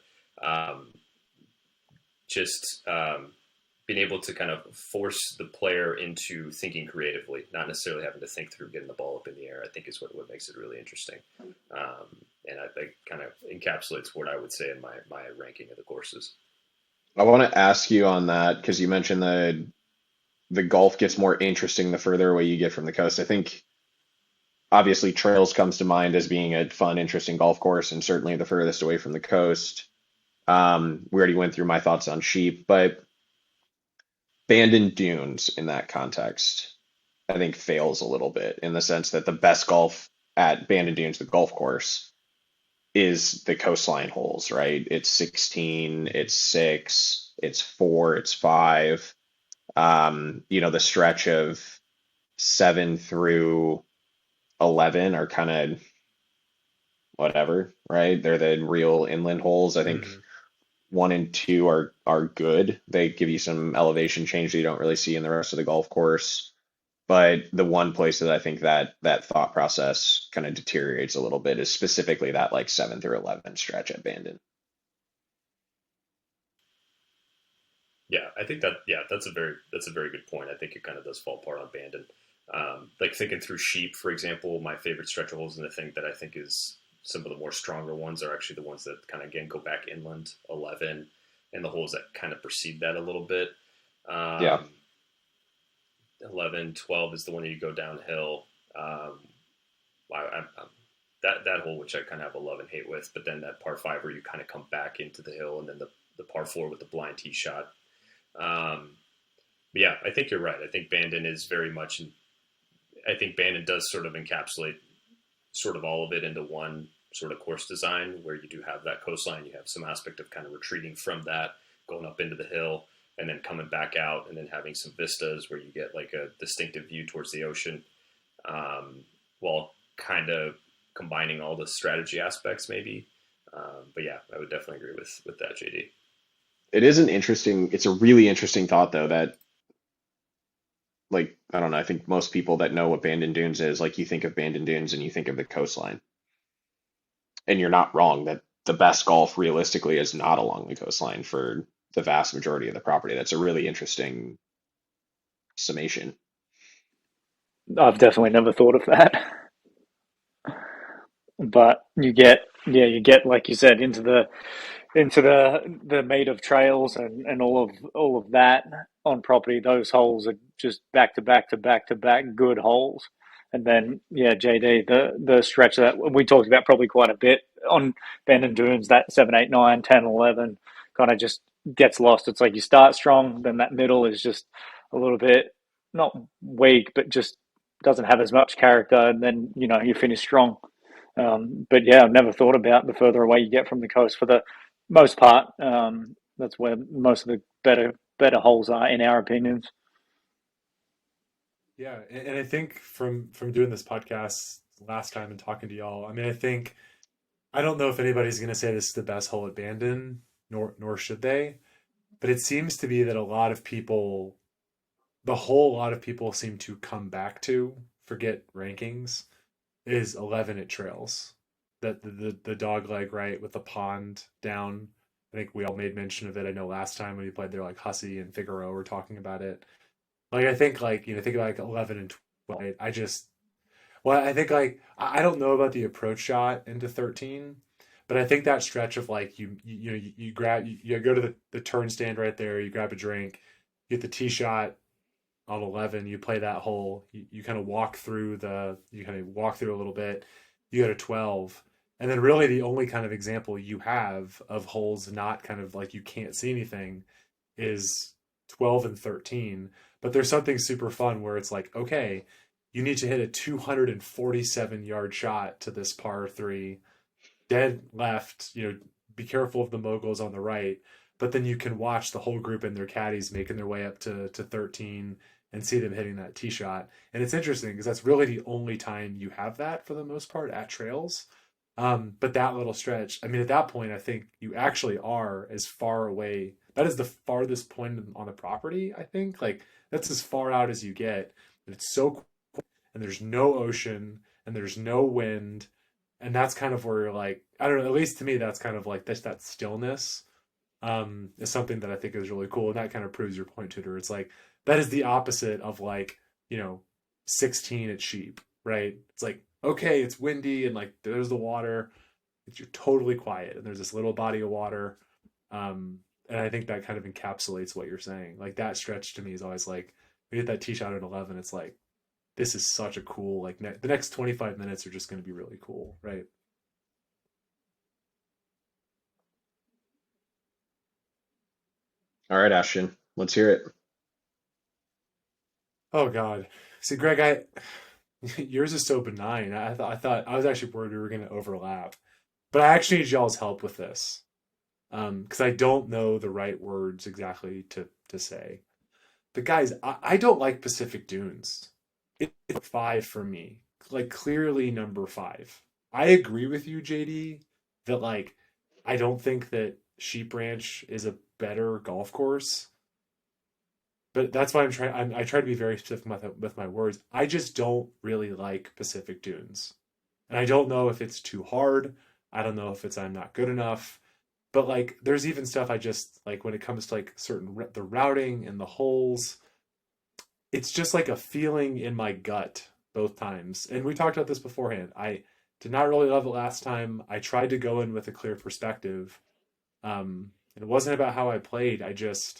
being able to kind of force the player into thinking creatively, not necessarily having to think through getting the ball up in the air, I think is what makes it really interesting. And I think kind of encapsulates what I would say in my ranking of the courses. I want to ask you on that because you mentioned the golf gets more interesting the further away you get from the coast. I think obviously Trails comes to mind as being a fun, interesting golf course, and certainly the furthest away from the coast. We already went through my thoughts on Sheep, but Bandon Dunes in that context, I think fails a little bit in the sense that the best golf at Bandon Dunes, the golf course, is the coastline holes, right? It's 16, it's 6, it's 4, it's 5. The stretch of 7 through 11 are kind of whatever, right? They're the real inland holes. I think 1 and 2 are good. They give you some elevation change that you don't really see in the rest of the golf course. But the one place that I think that thought process kind of deteriorates a little bit is specifically that like 7 through 11 stretch at Bandon. Yeah, I think that's a very good point. I think it kind of does fall apart on Bandon. Like thinking through Sheep, for example, my favorite stretch of holes, and the thing that I think is some of the more stronger ones are actually the ones that kind of, again, go back inland, 11, and the holes that kind of precede that a little bit. 11, 12 is the one that you go downhill. That hole, which I kind of have a love and hate with, but then that par 5 where you kind of come back into the hill, and then the par 4 with the blind tee shot. I think you're right. I think Bandon is very much, I think Bandon does sort of encapsulate sort of all of it into one sort of course design, where you do have that coastline, you have some aspect of kind of retreating from that, going up into the hill, and then coming back out, and then having some vistas where you get like a distinctive view towards the ocean, while kind of combining all the strategy aspects maybe. I would definitely agree with that, JD. It's a really interesting thought though, that like, I don't know, I think most people that know what Bandon Dunes is, like, you think of Bandon Dunes and you think of the coastline. And you're not wrong that the best golf realistically is not along the coastline for the vast majority of the property. That's a really interesting summation. I've definitely never thought of that. But you get, like you said, into the meat of trails and all of that on property. Those holes are just back to back to back to back good holes. And then JD, the stretch that we talked about probably quite a bit on Bandon Dunes, that 7, 8, 9, 10, 11 kind of just gets lost. It's like you start strong, then that middle is just a little bit not weak, but just doesn't have as much character, and then you finish strong. I've never thought about the further away you get from the coast. For the most part, that's where most of the better holes are, in our opinions. Yeah, and I think from doing this podcast last time and talking to y'all, I mean, I don't know if anybody's going to say this is the best hole at Bandon, nor should they, but it seems to be that a lot of people seem to come back to, forget rankings, is 11 at Trails. That the dog leg, right, with the pond down. I think we all made mention of it. I know last time when we played there, like Hussey and Figaro were talking about it. Like, I think, like, think about like 11 and 12. I think, like, I don't know about the approach shot into 13, But I think that stretch of like you grab you go to the turn stand right there, you grab a drink, you get the tee shot on 11, you play that hole, you kind of walk through a little bit, you go to 12, and then really the only kind of example you have of holes not kind of like you can't see anything is 12 and 13. But there's something super fun where it's like, okay, you need to hit a 247-yard shot to this par three, dead left, be careful of the moguls on the right, but then you can watch the whole group and their caddies making their way up to 13 and see them hitting that tee shot. And it's interesting because that's really the only time you have that for the most part at trails. But that little stretch, I mean, at that point, I think you actually are as far away. That is the farthest point on the property, I think. Like, that's as far out as you get. And it's so cool. And there's no ocean and there's no wind. And that's kind of where you're like, I don't know, at least to me, that's kind of like that stillness is something that I think is really cool. And that kind of proves your point, Tudor. It's like, that is the opposite of like, 16 at Sheep, right? It's like, okay, it's windy and like there's the water. You're totally quiet and there's this little body of water. And I think that kind of encapsulates what you're saying. Like that stretch to me is always like, we hit that tee shot at 11. It's like, this is such a cool, like the next 25 minutes are just going to be really cool, right? All right, Ashton, let's hear it. Oh God. See, Greg, yours is so benign. I thought I was actually worried we were going to overlap, but I actually need y'all's help with this. Because I don't know the right words exactly to say. But guys, I don't like Pacific Dunes. It's 5 for me. Like clearly number 5. I agree with you, JD, that like I don't think that Sheep Ranch is a better golf course. But that's why I try to be very specific with my words. I just don't really like Pacific Dunes. And I don't know if it's too hard. I don't know if it's I'm not good enough. But like there's even stuff I just like when it comes to like the routing and the holes, it's just like a feeling in my gut both times. And we talked about this beforehand. I did not really love it last time. I tried to go in with a clear perspective. It wasn't about how I played. There's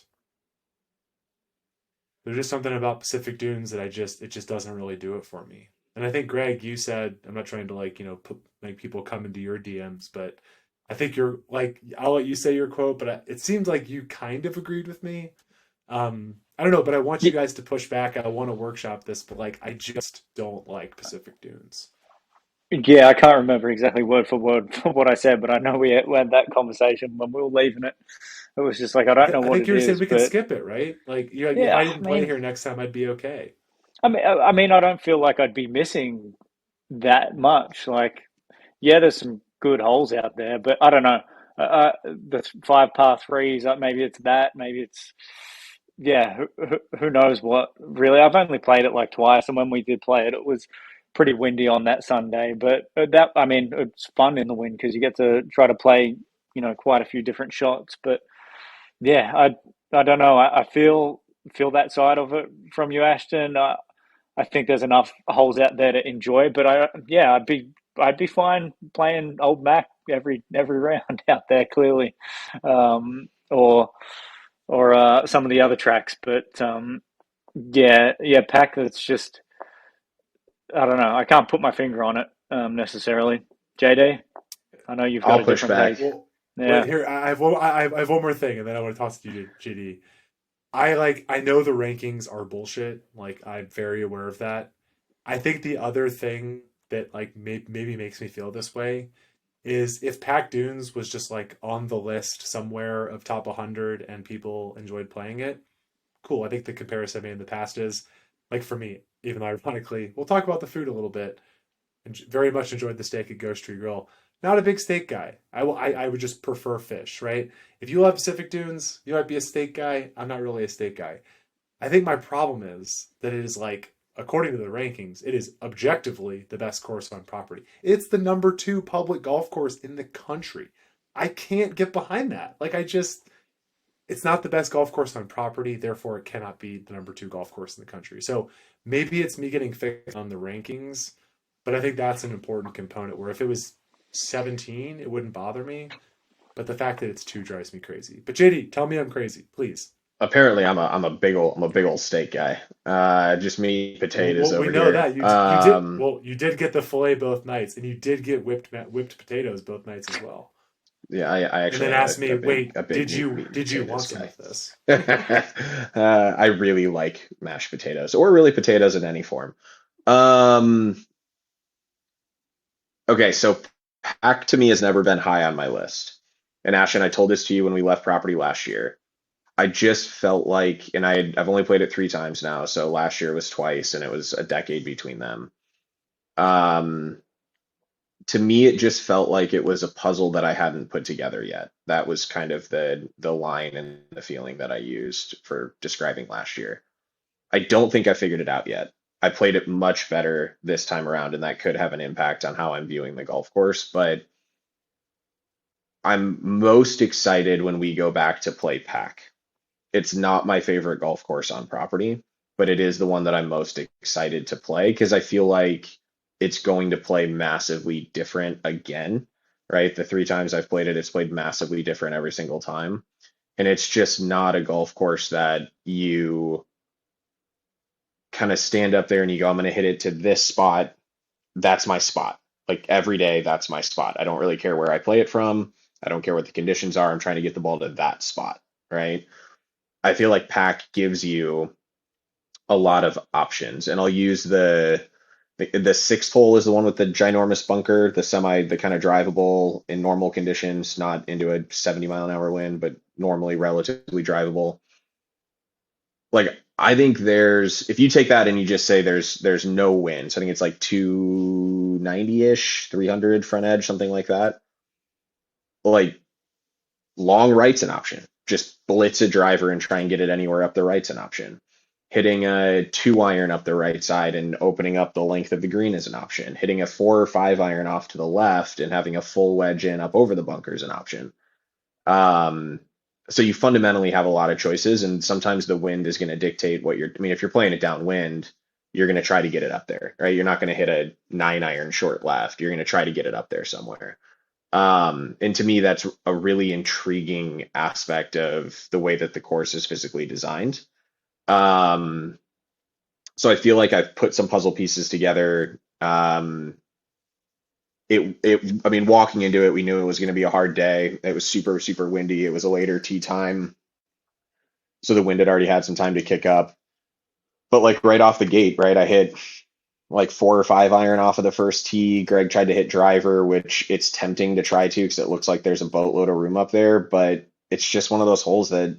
just something about Pacific Dunes that it just doesn't really do it for me. And I think Greg, you said, I'm not trying to like, make people come into your DMs, but I think you're like, I'll let you say your quote, but it seems like you kind of agreed with me. I don't know, but I want you guys to push back. I want to workshop this, but like, I just don't like Pacific Dunes. Yeah, I can't remember exactly word for word what I said, but I know we had that conversation when we were leaving it. It was just like, I don't know I what think it you were saying is, we could but skip it, right? Like, if yeah, I didn't play here next time, I'd be okay. I don't feel like I'd be missing that much. Like, yeah, there's some good holes out there, but I don't know. The 5 par threes, maybe it's that, maybe it's yeah. Who knows what? Really, I've only played it like twice, and when we did play it, it was pretty windy on that Sunday. But it's fun in the wind because you get to try to play, quite a few different shots. But yeah, I don't know. I feel that side of it from you, Ashton. I think there's enough holes out there to enjoy, but I'd be fine playing Old Mac every round out there, clearly, or some of the other tracks. But yeah, Pack. That's just I don't know. I can't put my finger on it necessarily. JD, I know you've got I'll a push different back. take. Well, Yeah, here I have one more thing, and then I want to toss it to you, JD. I know the rankings are bullshit. Like I'm very aware of that. I think the other thing that like maybe makes me feel this way is if Pac Dunes was just like on the list somewhere of top 100 and people enjoyed playing it, cool. I think the comparison I made in the past is like for me, even though ironically, we'll talk about the food a little bit. And very much enjoyed the steak at Ghost Tree Grill. Not a big steak guy. I would just prefer fish, right? If you love Pacific Dunes, you might be a steak guy. I'm not really a steak guy. I think my problem is that it is like, according to the rankings, it is objectively the best course on property. It's the number 2 public golf course in the country. I can't get behind that. It's not the best golf course on property, therefore it cannot be the number 2 golf course in the country. So maybe it's me getting fixed on the rankings, but I think that's an important component where if it was 17, it wouldn't bother me. But the fact that it's 2 drives me crazy. But JD, tell me I'm crazy, please. Apparently, I'm a big old steak guy. Just me potatoes Well, we over know here. that you did get the fillet both nights, and you did get whipped potatoes both nights as well. Yeah, I And actually then am asked me, a wait, big meat and did you potatoes want some guy. of this? I really like mashed potatoes, or really potatoes in any form. Um, okay, so pack to me has never been high on my list. And Ashton, I told this to you when we left property last year. I just felt like, and I've only played it 3 times now, so last year was twice, and it was a decade between them. Um, to me, it just felt like it was a puzzle that I hadn't put together yet. That was kind of the line and the feeling that I used for describing last year. I don't think I figured it out yet. I played it much better this time around, and that could have an impact on how I'm viewing the golf course. But I'm most excited when we go back to play Pack. It's not my favorite golf course on property, but it is the one that I'm most excited to play because I feel like it's going to play massively different again, right? The 3 times I've played it, it's played massively different every single time. And it's just not a golf course that you kind of stand up there and you go, I'm going to hit it to this spot. That's my spot. Like every day, that's my spot. I don't really care where I play it from. I don't care what the conditions are. I'm trying to get the ball to that spot, right? I feel like Pack gives you a lot of options, and I'll use the sixth hole is the one with the ginormous bunker, the kind of drivable in normal conditions, not into a 70-mile-an-hour wind, but normally relatively drivable. Like I think if you take that and you just say there's no wind, so I think it's like 290-ish, 300 front edge, something like that. Like long right's an option. Just blitz a driver and try and get it anywhere up the right's an option. Hitting a 2 iron up the right side and opening up the length of the green is an option. Hitting a 4 or 5 iron off to the left and having a full wedge in up over the bunker is an option. Um, so you fundamentally have a lot of choices, and sometimes the wind is going to dictate I mean, if you're playing it downwind, you're going to try to get it up there, right? You're not going to hit a 9 iron short left. You're going to try to get it up there somewhere. And to me, that's a really intriguing aspect of the way that the course is physically designed. Um, so I feel like I've put some puzzle pieces together. I mean, walking into it, we knew it was going to be a hard day. It was super, super windy. It was a later tee time. So the wind had already had some time to kick up. But like right off the gate, right, I hit like 4 or 5 iron off of the first tee. Greg tried to hit driver, which it's tempting to try to because it looks like there's a boatload of room up there, but it's just one of those holes that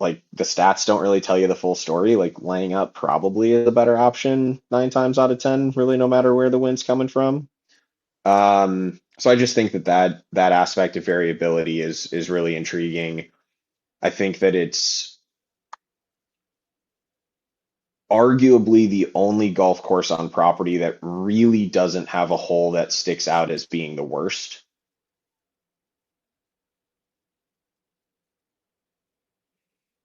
like the stats don't really tell you the full story. Like laying up probably is a better option 9 times out of 10, really, no matter where the wind's coming from. So I just think that aspect of variability is really intriguing. I think that it's arguably the only golf course on property that really doesn't have a hole that sticks out as being the worst.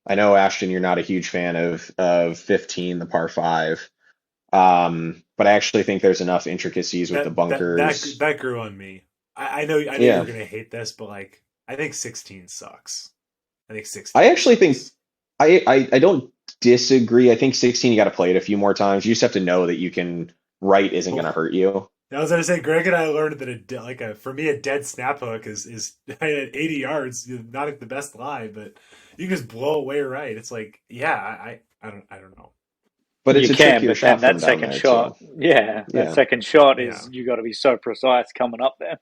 I know, Ashton, you're not a huge fan of 15, the par five. But I actually think there's enough intricacies with the bunkers. That grew on me. I know you're Yeah. gonna hate this, but like I think 16 sucks. I think 16 I actually think sucks. I don't disagree. I think 16 you got to play it a few more times. You just have to know that you can right isn't going to hurt you. I was gonna say, Greg and I learned that for me a dead snap hook is at 80 yards, not at the best lie, but you can just blow away right. It's like, yeah, I don't know. But it's You a can, trickier but then shot from that down second there shot, too. yeah, that Yeah. second shot Yeah. is you got to be so precise coming up there.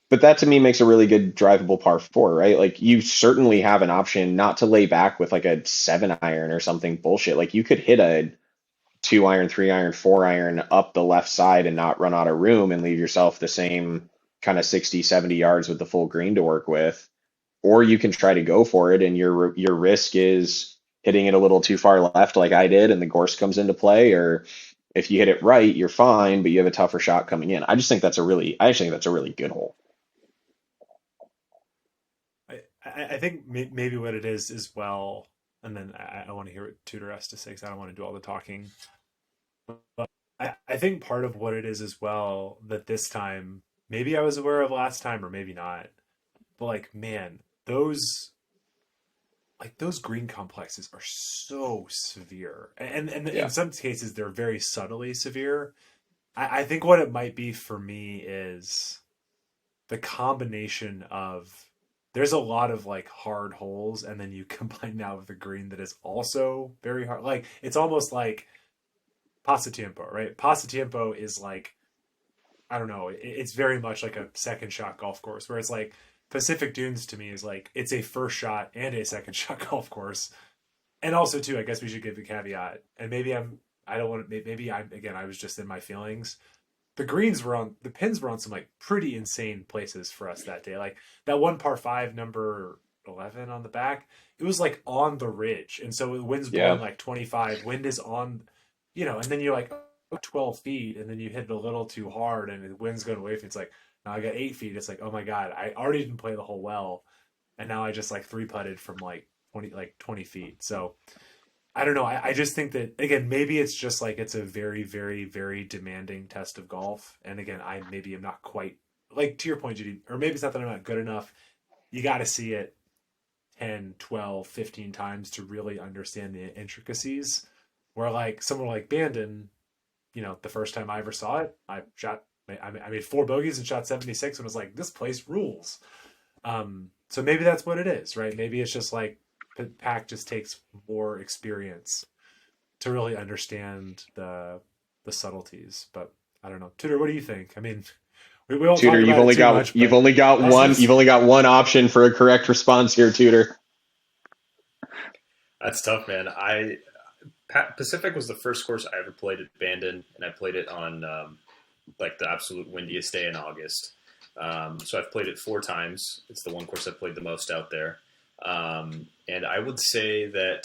But that to me makes a really good drivable par four, right? Like you certainly have an option not to lay back with like a 7 iron or something bullshit. Like you could hit a 2 iron, 3 iron, 4 iron up the left side and not run out of room and leave yourself the same kind of 60, 70 yards with the full green to work with. Or you can try to go for it, and your risk is hitting it a little too far left, like I did, and the gorse comes into play. Or if you hit it right, you're fine, but you have a tougher shot coming in. I actually think that's a really good hole. I think maybe what it is as well, and then I want to hear what Tudor has to say because I don't want to do all the talking. But I think part of what it is as well that this time maybe I was aware of last time or maybe not. But like, man, those green complexes are so severe, and in Yeah. some cases they're very subtly severe. I think what it might be for me is the combination of there's a lot of like hard holes, and then you combine that with a green that is also very hard. Like it's almost like pasatiempo, right? Pasatiempo is like, I don't know, it's very much like a second shot golf course where it's like Pacific Dunes to me is like it's a first shot and a second shot golf course. And also too, I guess we should give a caveat. And maybe I don't want to, maybe I'm, again, I was just in my feelings. The pins were on some like pretty insane places for us that day. Like that one par five, number 11 on the back, it was like on the ridge. And so the wind's blowing like 25, wind is on, and then you're like, 12 feet, and then you hit it a little too hard and the wind's going away from you. It's like, now I got 8 feet. It's like, oh my God, I already didn't play the hole well. And now I just like three putted from like 20 feet. So I don't know. I just think that, again, maybe it's just like it's a very, very, very demanding test of golf. And again, I maybe am not quite, like to your point, Judy, or maybe it's not that I'm not good enough. You got to see it 10, 12, 15 times to really understand the intricacies. Where like somewhere like Bandon, the first time I ever saw it, I made 4 bogeys and shot 76 and was like, this place rules. So maybe that's what it is, right? Maybe it's just like Pac just takes more experience to really understand the subtleties. But I don't know, Tudor, what do you think? I mean, we all Tudor, talk about it too much, you've only got one option for a correct response here, Tudor. That's tough, man. Pacific was the first course I ever played at Bandon, and I played it on like the absolute windiest day in August. So I've played it 4 times. It's the one course I've played the most out there. And I would say that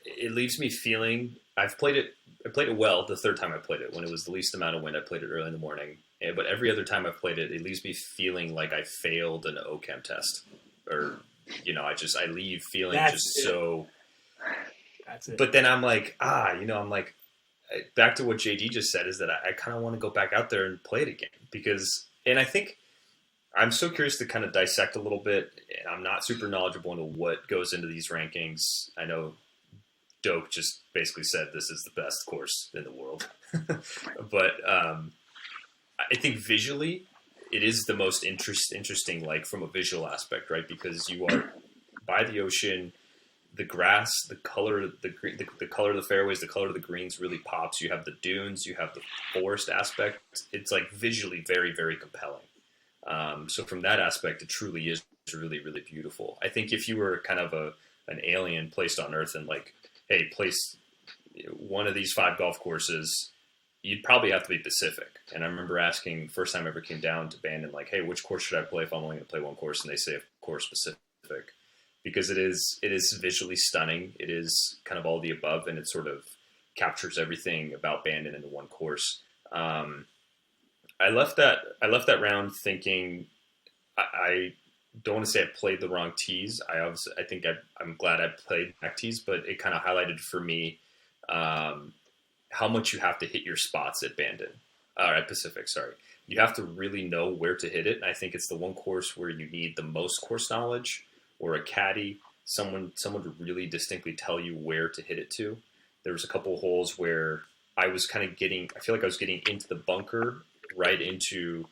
it leaves me feeling I played it well the third time I played it. When it was the least amount of wind, I played it early in the morning. But every other time I've played it, it leaves me feeling like I failed an OChem test. Or, I leave feeling so... That's it. But then I'm like, I'm like, back to what JD just said, is that I kind of want to go back out there and play it again. And I think I'm so curious to kind of dissect a little bit, and I'm not super knowledgeable into what goes into these rankings. I know Doak just basically said this is the best course in the world. But I think visually it is the most interesting, like from a visual aspect, right? Because you are by the ocean. The grass, the color of the color of the fairways, the color of the greens really pops. You have the dunes, you have the forest aspect. It's like visually very, very compelling. So from that aspect, it truly is really, really beautiful. I think if you were kind of an alien placed on Earth and like, hey, place one of these 5 golf courses, you'd probably have to be Pacific. And I remember asking first time I ever came down to Bandon, like, hey, which course should I play if I'm only going to play one course? And they say, of course, Pacific. Because it is visually stunning. It is kind of all the above, and it sort of captures everything about Bandon into one course. I left that round thinking I don't want to say I played the wrong tees. I think I'm glad I played back tees, but it kind of highlighted for me how much you have to hit your spots at Bandon or at Pacific. Sorry, you have to really know where to hit it. And I think it's the one course where you need the most course knowledge. Or a caddy, someone to really distinctly tell you where to hit it to. There was a couple of holes where I feel like I was getting into the bunker right into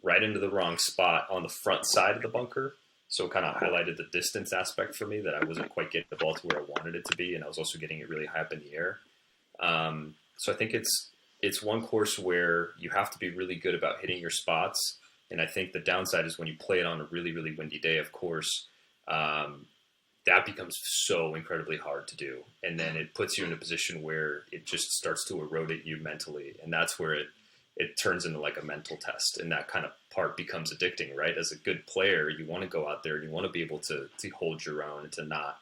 the wrong spot on the front side of the bunker. So it kind of highlighted the distance aspect for me, that I wasn't quite getting the ball to where I wanted it to be, and I was also getting it really high up in the air. So I think it's one course where you have to be really good about hitting your spots. And I think the downside is when you play it on a really, really windy day, of course, that becomes so incredibly hard to do. And then it puts you in a position where it just starts to erode at you mentally. And that's where it turns into like a mental test. And that kind of part becomes addicting, right? As a good player, you want to go out there and you want to be able to hold your own and to not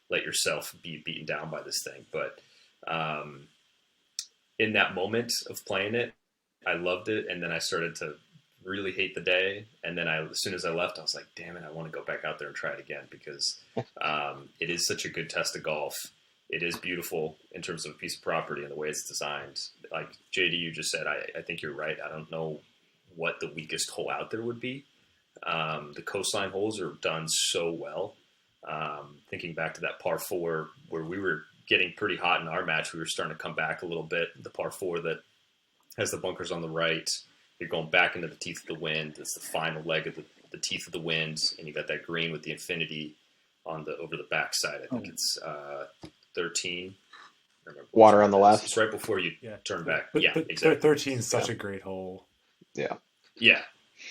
let yourself be beaten down by this thing. But in that moment of playing it, I loved it. And then I started to really hate the day, and then as soon as I left, I was like, damn it, I want to go back out there and try it again, because it is such a good test of golf. It is beautiful in terms of a piece of property and the way it's designed. like JD, you just said, I think you're right. I don't know what the weakest hole out there would be. The coastline holes are done so well. Thinking back to that par 4 where we were getting pretty hot in our match, we were starting to come back a little bit. The par 4 that has the bunkers on the right, you're going back into the teeth of the wind. It's the final leg of the teeth of the wind, and you got that green with the infinity on the over the backside. I think it's 13. Water on the left. It's right before you turn back. Yeah, exactly. 13 is such a great hole. Yeah. Yeah.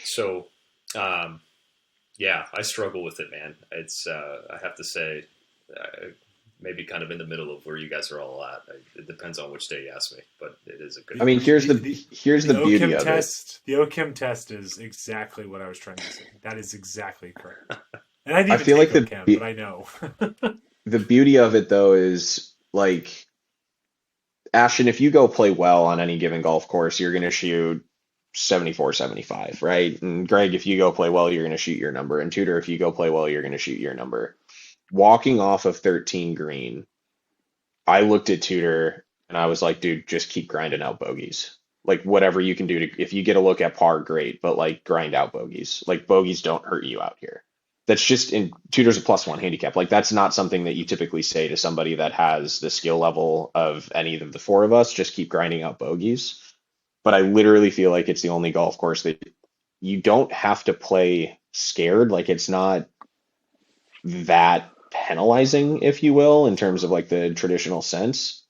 So, I struggle with it, man. It's I have to say, maybe kind of in the middle of where you guys are all at. It depends on which day you ask me, but it is a good. I mean, here's the beauty of it. The OChem test is exactly what I was trying to say. That is exactly correct. And I feel like OChem, but I know. The beauty of it, though, is like, Ashton, if you go play well on any given golf course, you're going to shoot 74, 75, right? And Greg, if you go play well, you're going to shoot your number. And Tudor, if you go play well, you're going to shoot your number. Walking off of 13 green, I looked at Tudor and I was like, dude, just keep grinding out bogeys. Like, whatever you can do to, if you get a look at par, great, but like, grind out bogeys. Like, bogeys don't hurt you out here. That's just in Tudor's a +1 handicap. Like, that's not something that you typically say to somebody that has the skill level of any of the four of us. Just keep grinding out bogeys. But I literally feel like it's the only golf course that you don't have to play scared. Like, it's not that penalizing, if you will, in terms of like the traditional sense.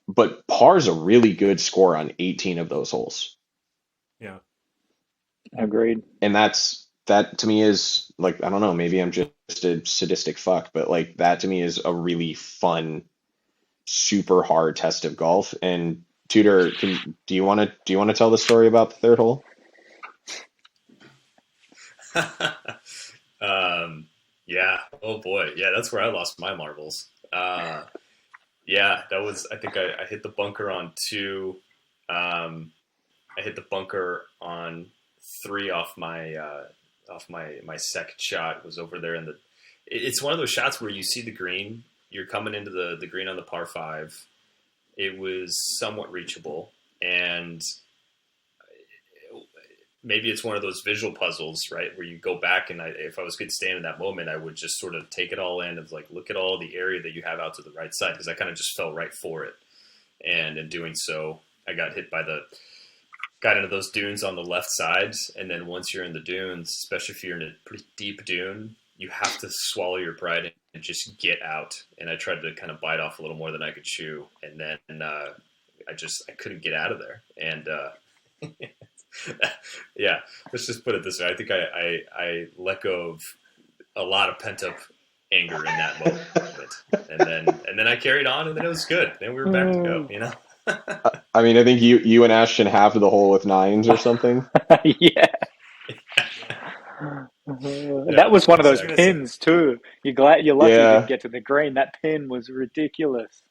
But par's a really good score on 18 of those holes. Yeah. Agreed. And that to me is like, I don't know, maybe I'm just a sadistic fuck, but like, that to me is a really fun, super hard test of golf. And Tudor, do you want to tell the story about the third hole? Yeah. Oh boy. Yeah, that's where I lost my marbles. Yeah, that was. I think I hit the bunker on 2. I hit the bunker on 3 off my second shot. It was over there in the. It's one of those shots where you see the green. You're coming into the green on the par 5. It was somewhat reachable, and maybe it's one of those visual puzzles, right? Where you go back and if I was good staying in that moment, I would just sort of take it all in of like, look at all the area that you have out to the right side. Cause I kind of just fell right for it. And in doing so, I got hit by got into those dunes on the left side. And then once you're in the dunes, especially if you're in a pretty deep dune, you have to swallow your pride and just get out. And I tried to kind of bite off a little more than I could chew. And then, I couldn't get out of there. And, yeah, let's just put it this way. I think I let go of a lot of pent up anger in that moment, and then I carried on, and then it was good. Then we were back to go. You know. I mean, I think you and Ashton halved the hole with 9s or something. Yeah. That was one of those pins too. You're lucky you didn't get to the green. That pin was ridiculous.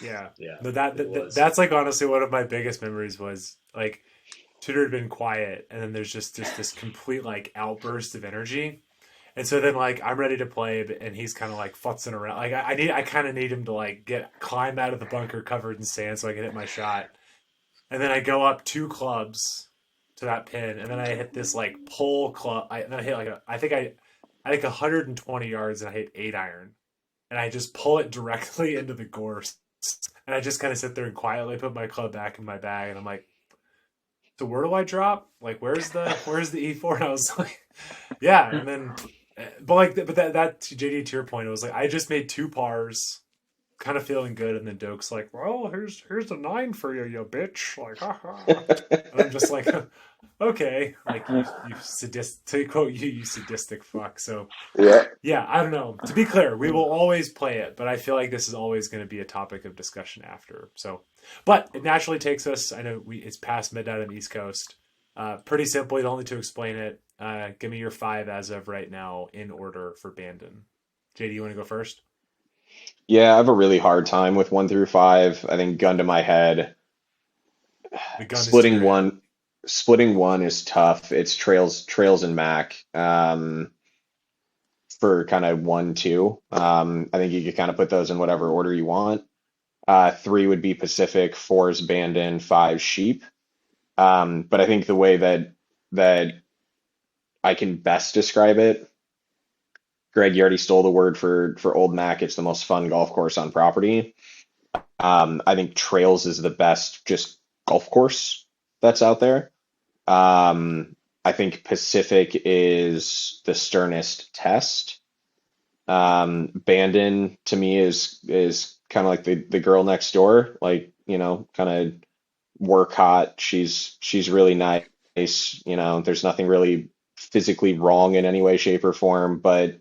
Yeah. Yeah. But that's like honestly one of my biggest memories was like Tudor had been quiet, and then there's just this complete like outburst of energy, and so then like I'm ready to play, and he's kind of like futzing around. Like I kind of need him to like climb out of the bunker covered in sand so I can hit my shot, and then I go up 2 clubs to that pin, and then I hit this like pull club. Then I hit like I think 120 yards, and I hit 8-iron, and I just pull it directly into the gorse, and I just kind of sit there and quietly put my club back in my bag, and I'm like, so where do I drop? Like, where's the E4? And I was like, yeah. And then, but that JD, to your point, it was like, I just made 2 pars, kind of feeling good. And then Doak's like, well, here's a 9 for you, you bitch. Like, haha. And I'm just like, okay. Like, you sadistic, to quote you sadistic fuck. So yeah, I don't know. To be clear, we will always play it, but I feel like this is always going to be a topic of discussion after. So, but it naturally takes us, I know it's past midnight on the East Coast. Pretty simply, the only to explain it, give me your 5 as of right now in order for Bandon. JD, you want to go first? Yeah, I have a really hard time with 1 through 5. I think gun to my head. Splitting one is tough. It's trails and Mac. For kind of 1, 2. I think you could kind of put those in whatever order you want. Three would be Pacific, four is Bandon, five Sheep. But I think the way that I can best describe it, Greg, you already stole the word for Old Mac. It's the most fun golf course on property. I think Trails is the best just golf course that's out there. I think Pacific is the sternest test. Bandon to me is kind of like the girl next door, like, kind of work hot. She's really nice. There's nothing really physically wrong in any way, shape, or form, but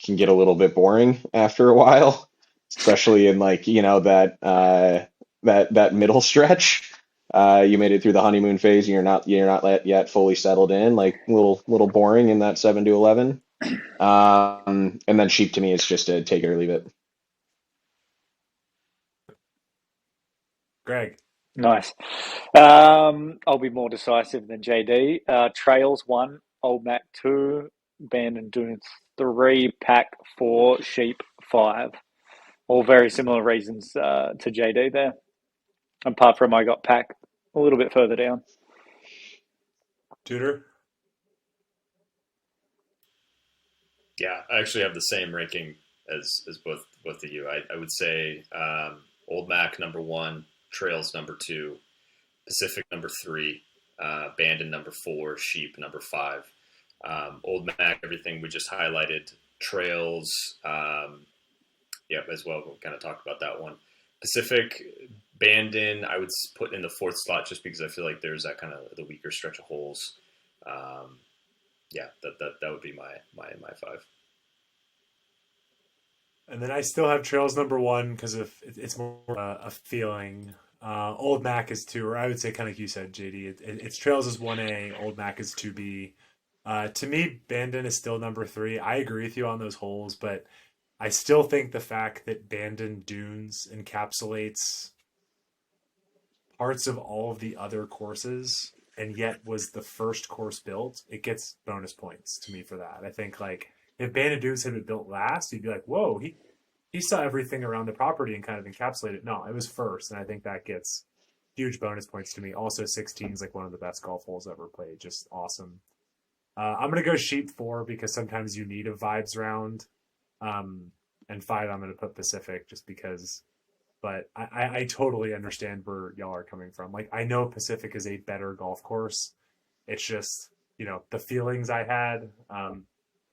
can get a little bit boring after a while, especially in like, that middle stretch. You made it through the honeymoon phase and you're not yet fully settled in, like little boring in that 7 to 11. And then Sheep to me is just a take it or leave it. Greg. Nice. I'll be more decisive than JD. Trails 1, Old Mac 2, Bandon Dunes 3, Pack 4, Sheep 5. All very similar reasons to JD there. Apart from I got Pack a little bit further down. Tudor. Yeah, I actually have the same ranking as both of you. I would say Old Mac number 1, Trails number 2, Pacific number 3, Bandon number 4, Sheep number 5. Old Mac, everything we just highlighted. Trails, as well. We kind of talked about that one. Pacific, Bandon, I would put in the 4th slot just because I feel like there's that kind of the weaker stretch of holes. That would be my 5. And then I still have Trails number 1 because it's more a feeling. Old Mac is 2, or I would say kind of like you said, JD. It's Trails is 1A, Old Mac is 2B. To me, Bandon is still number 3. I agree with you on those holes, but I still think the fact that Bandon Dunes encapsulates parts of all of the other courses and yet was the first course built, it gets bonus points to me for that. I think like if Bandon Dunes had been built last, you'd be like, whoa, he saw everything around the property and kind of encapsulated it. No, it was first, and I think that gets huge bonus points to me. Also, 16 is like one of the best golf holes ever played. Just awesome. I'm going to go Sheep 4 because sometimes you need a vibes round. And 5, I'm going to put Pacific just because. But I totally understand where y'all are coming from. Like, I know Pacific is a better golf course. It's just, the feelings I had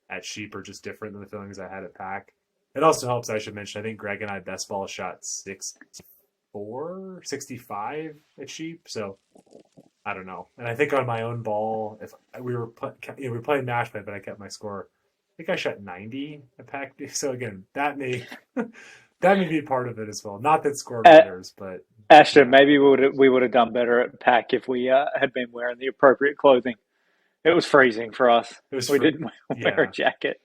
at Sheep are just different than the feelings I had at Pack. It also helps, I should mention, I think Greg and I best ball shot 65 at Sheep. So I don't know. And I think on my own ball, if we were playing match play, but I kept my score. I think I shot 90 at Pack. So again, that may be part of it as well. Not that score matters, but Ashton, maybe we would have done better at Pack if we had been wearing the appropriate clothing. It was freezing for us. We didn't wear a jacket.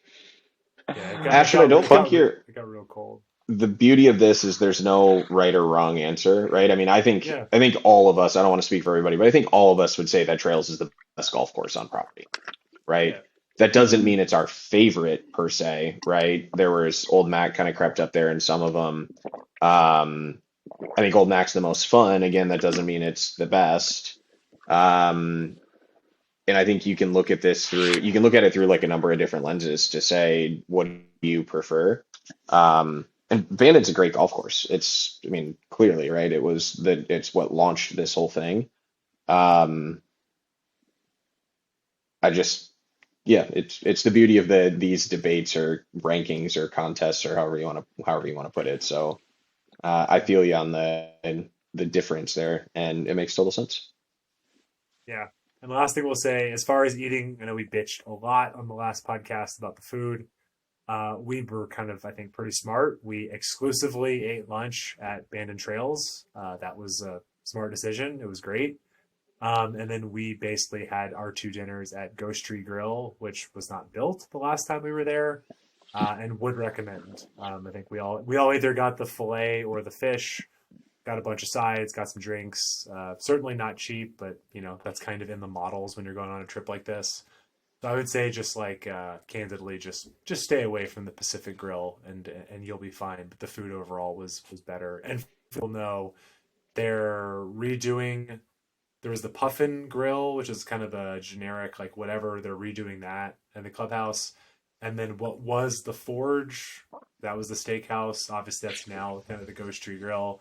Yeah, Ashton, I don't think it got real cold. The beauty of this is there's no right or wrong answer, right? I mean, I think all of us, I don't want to speak for everybody, but I think all of us would say that Trails is the best golf course on property, right? Yeah. That doesn't mean it's our favorite per se, right? There was Old Mac kind of crept up there in some of them. I think Old Mac's the most fun. Again, that doesn't mean it's the best. And I think you can look at it through like a number of different lenses to say, what do you prefer? And Bandon's a great golf course. Clearly, right? It's what launched this whole thing. It's the beauty of these debates or rankings or contests or however you want to put it. So I feel you on the difference there, and it makes total sense. Yeah. And the last thing we'll say, as far as eating, I know we bitched a lot on the last podcast about the food. We were kind of, I think, pretty smart. We exclusively ate lunch at Bandon Trails. That was a smart decision. It was great. And then we basically had our 2 dinners at Ghost Tree Grill, which was not built the last time we were there, and would recommend. I think we all either got the filet or the fish, got a bunch of sides, got some drinks. Certainly not cheap, but that's kind of in the models when you're going on a trip like this. So I would say just like candidly, just stay away from the Pacific Grill and you'll be fine. But the food overall was better. And people know, they're redoing. There was the Puffin Grill, which is kind of a generic, like whatever. They're redoing that in the clubhouse. And then what was the Forge? That was the steakhouse. Obviously, that's now kind of the Ghost Tree Grill.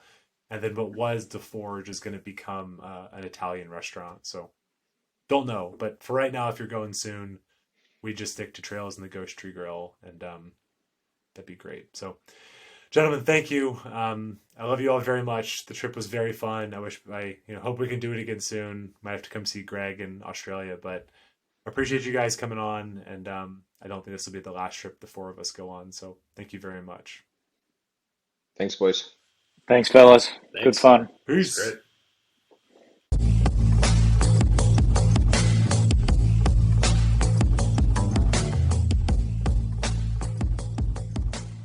And then what was the Forge is going to become an Italian restaurant. So don't know. But for right now, if you're going soon, we just stick to Trails and the Ghost Tree Grill. And that'd be great. So, gentlemen, thank you. I love you all very much. The trip was very fun. I hope we can do it again soon. Might have to come see Greg in Australia, but I appreciate you guys coming on. And I don't think this will be the last trip the four of us go on. So thank you very much. Thanks, boys. Thanks, fellas. Thanks. Good fun. Peace. Great.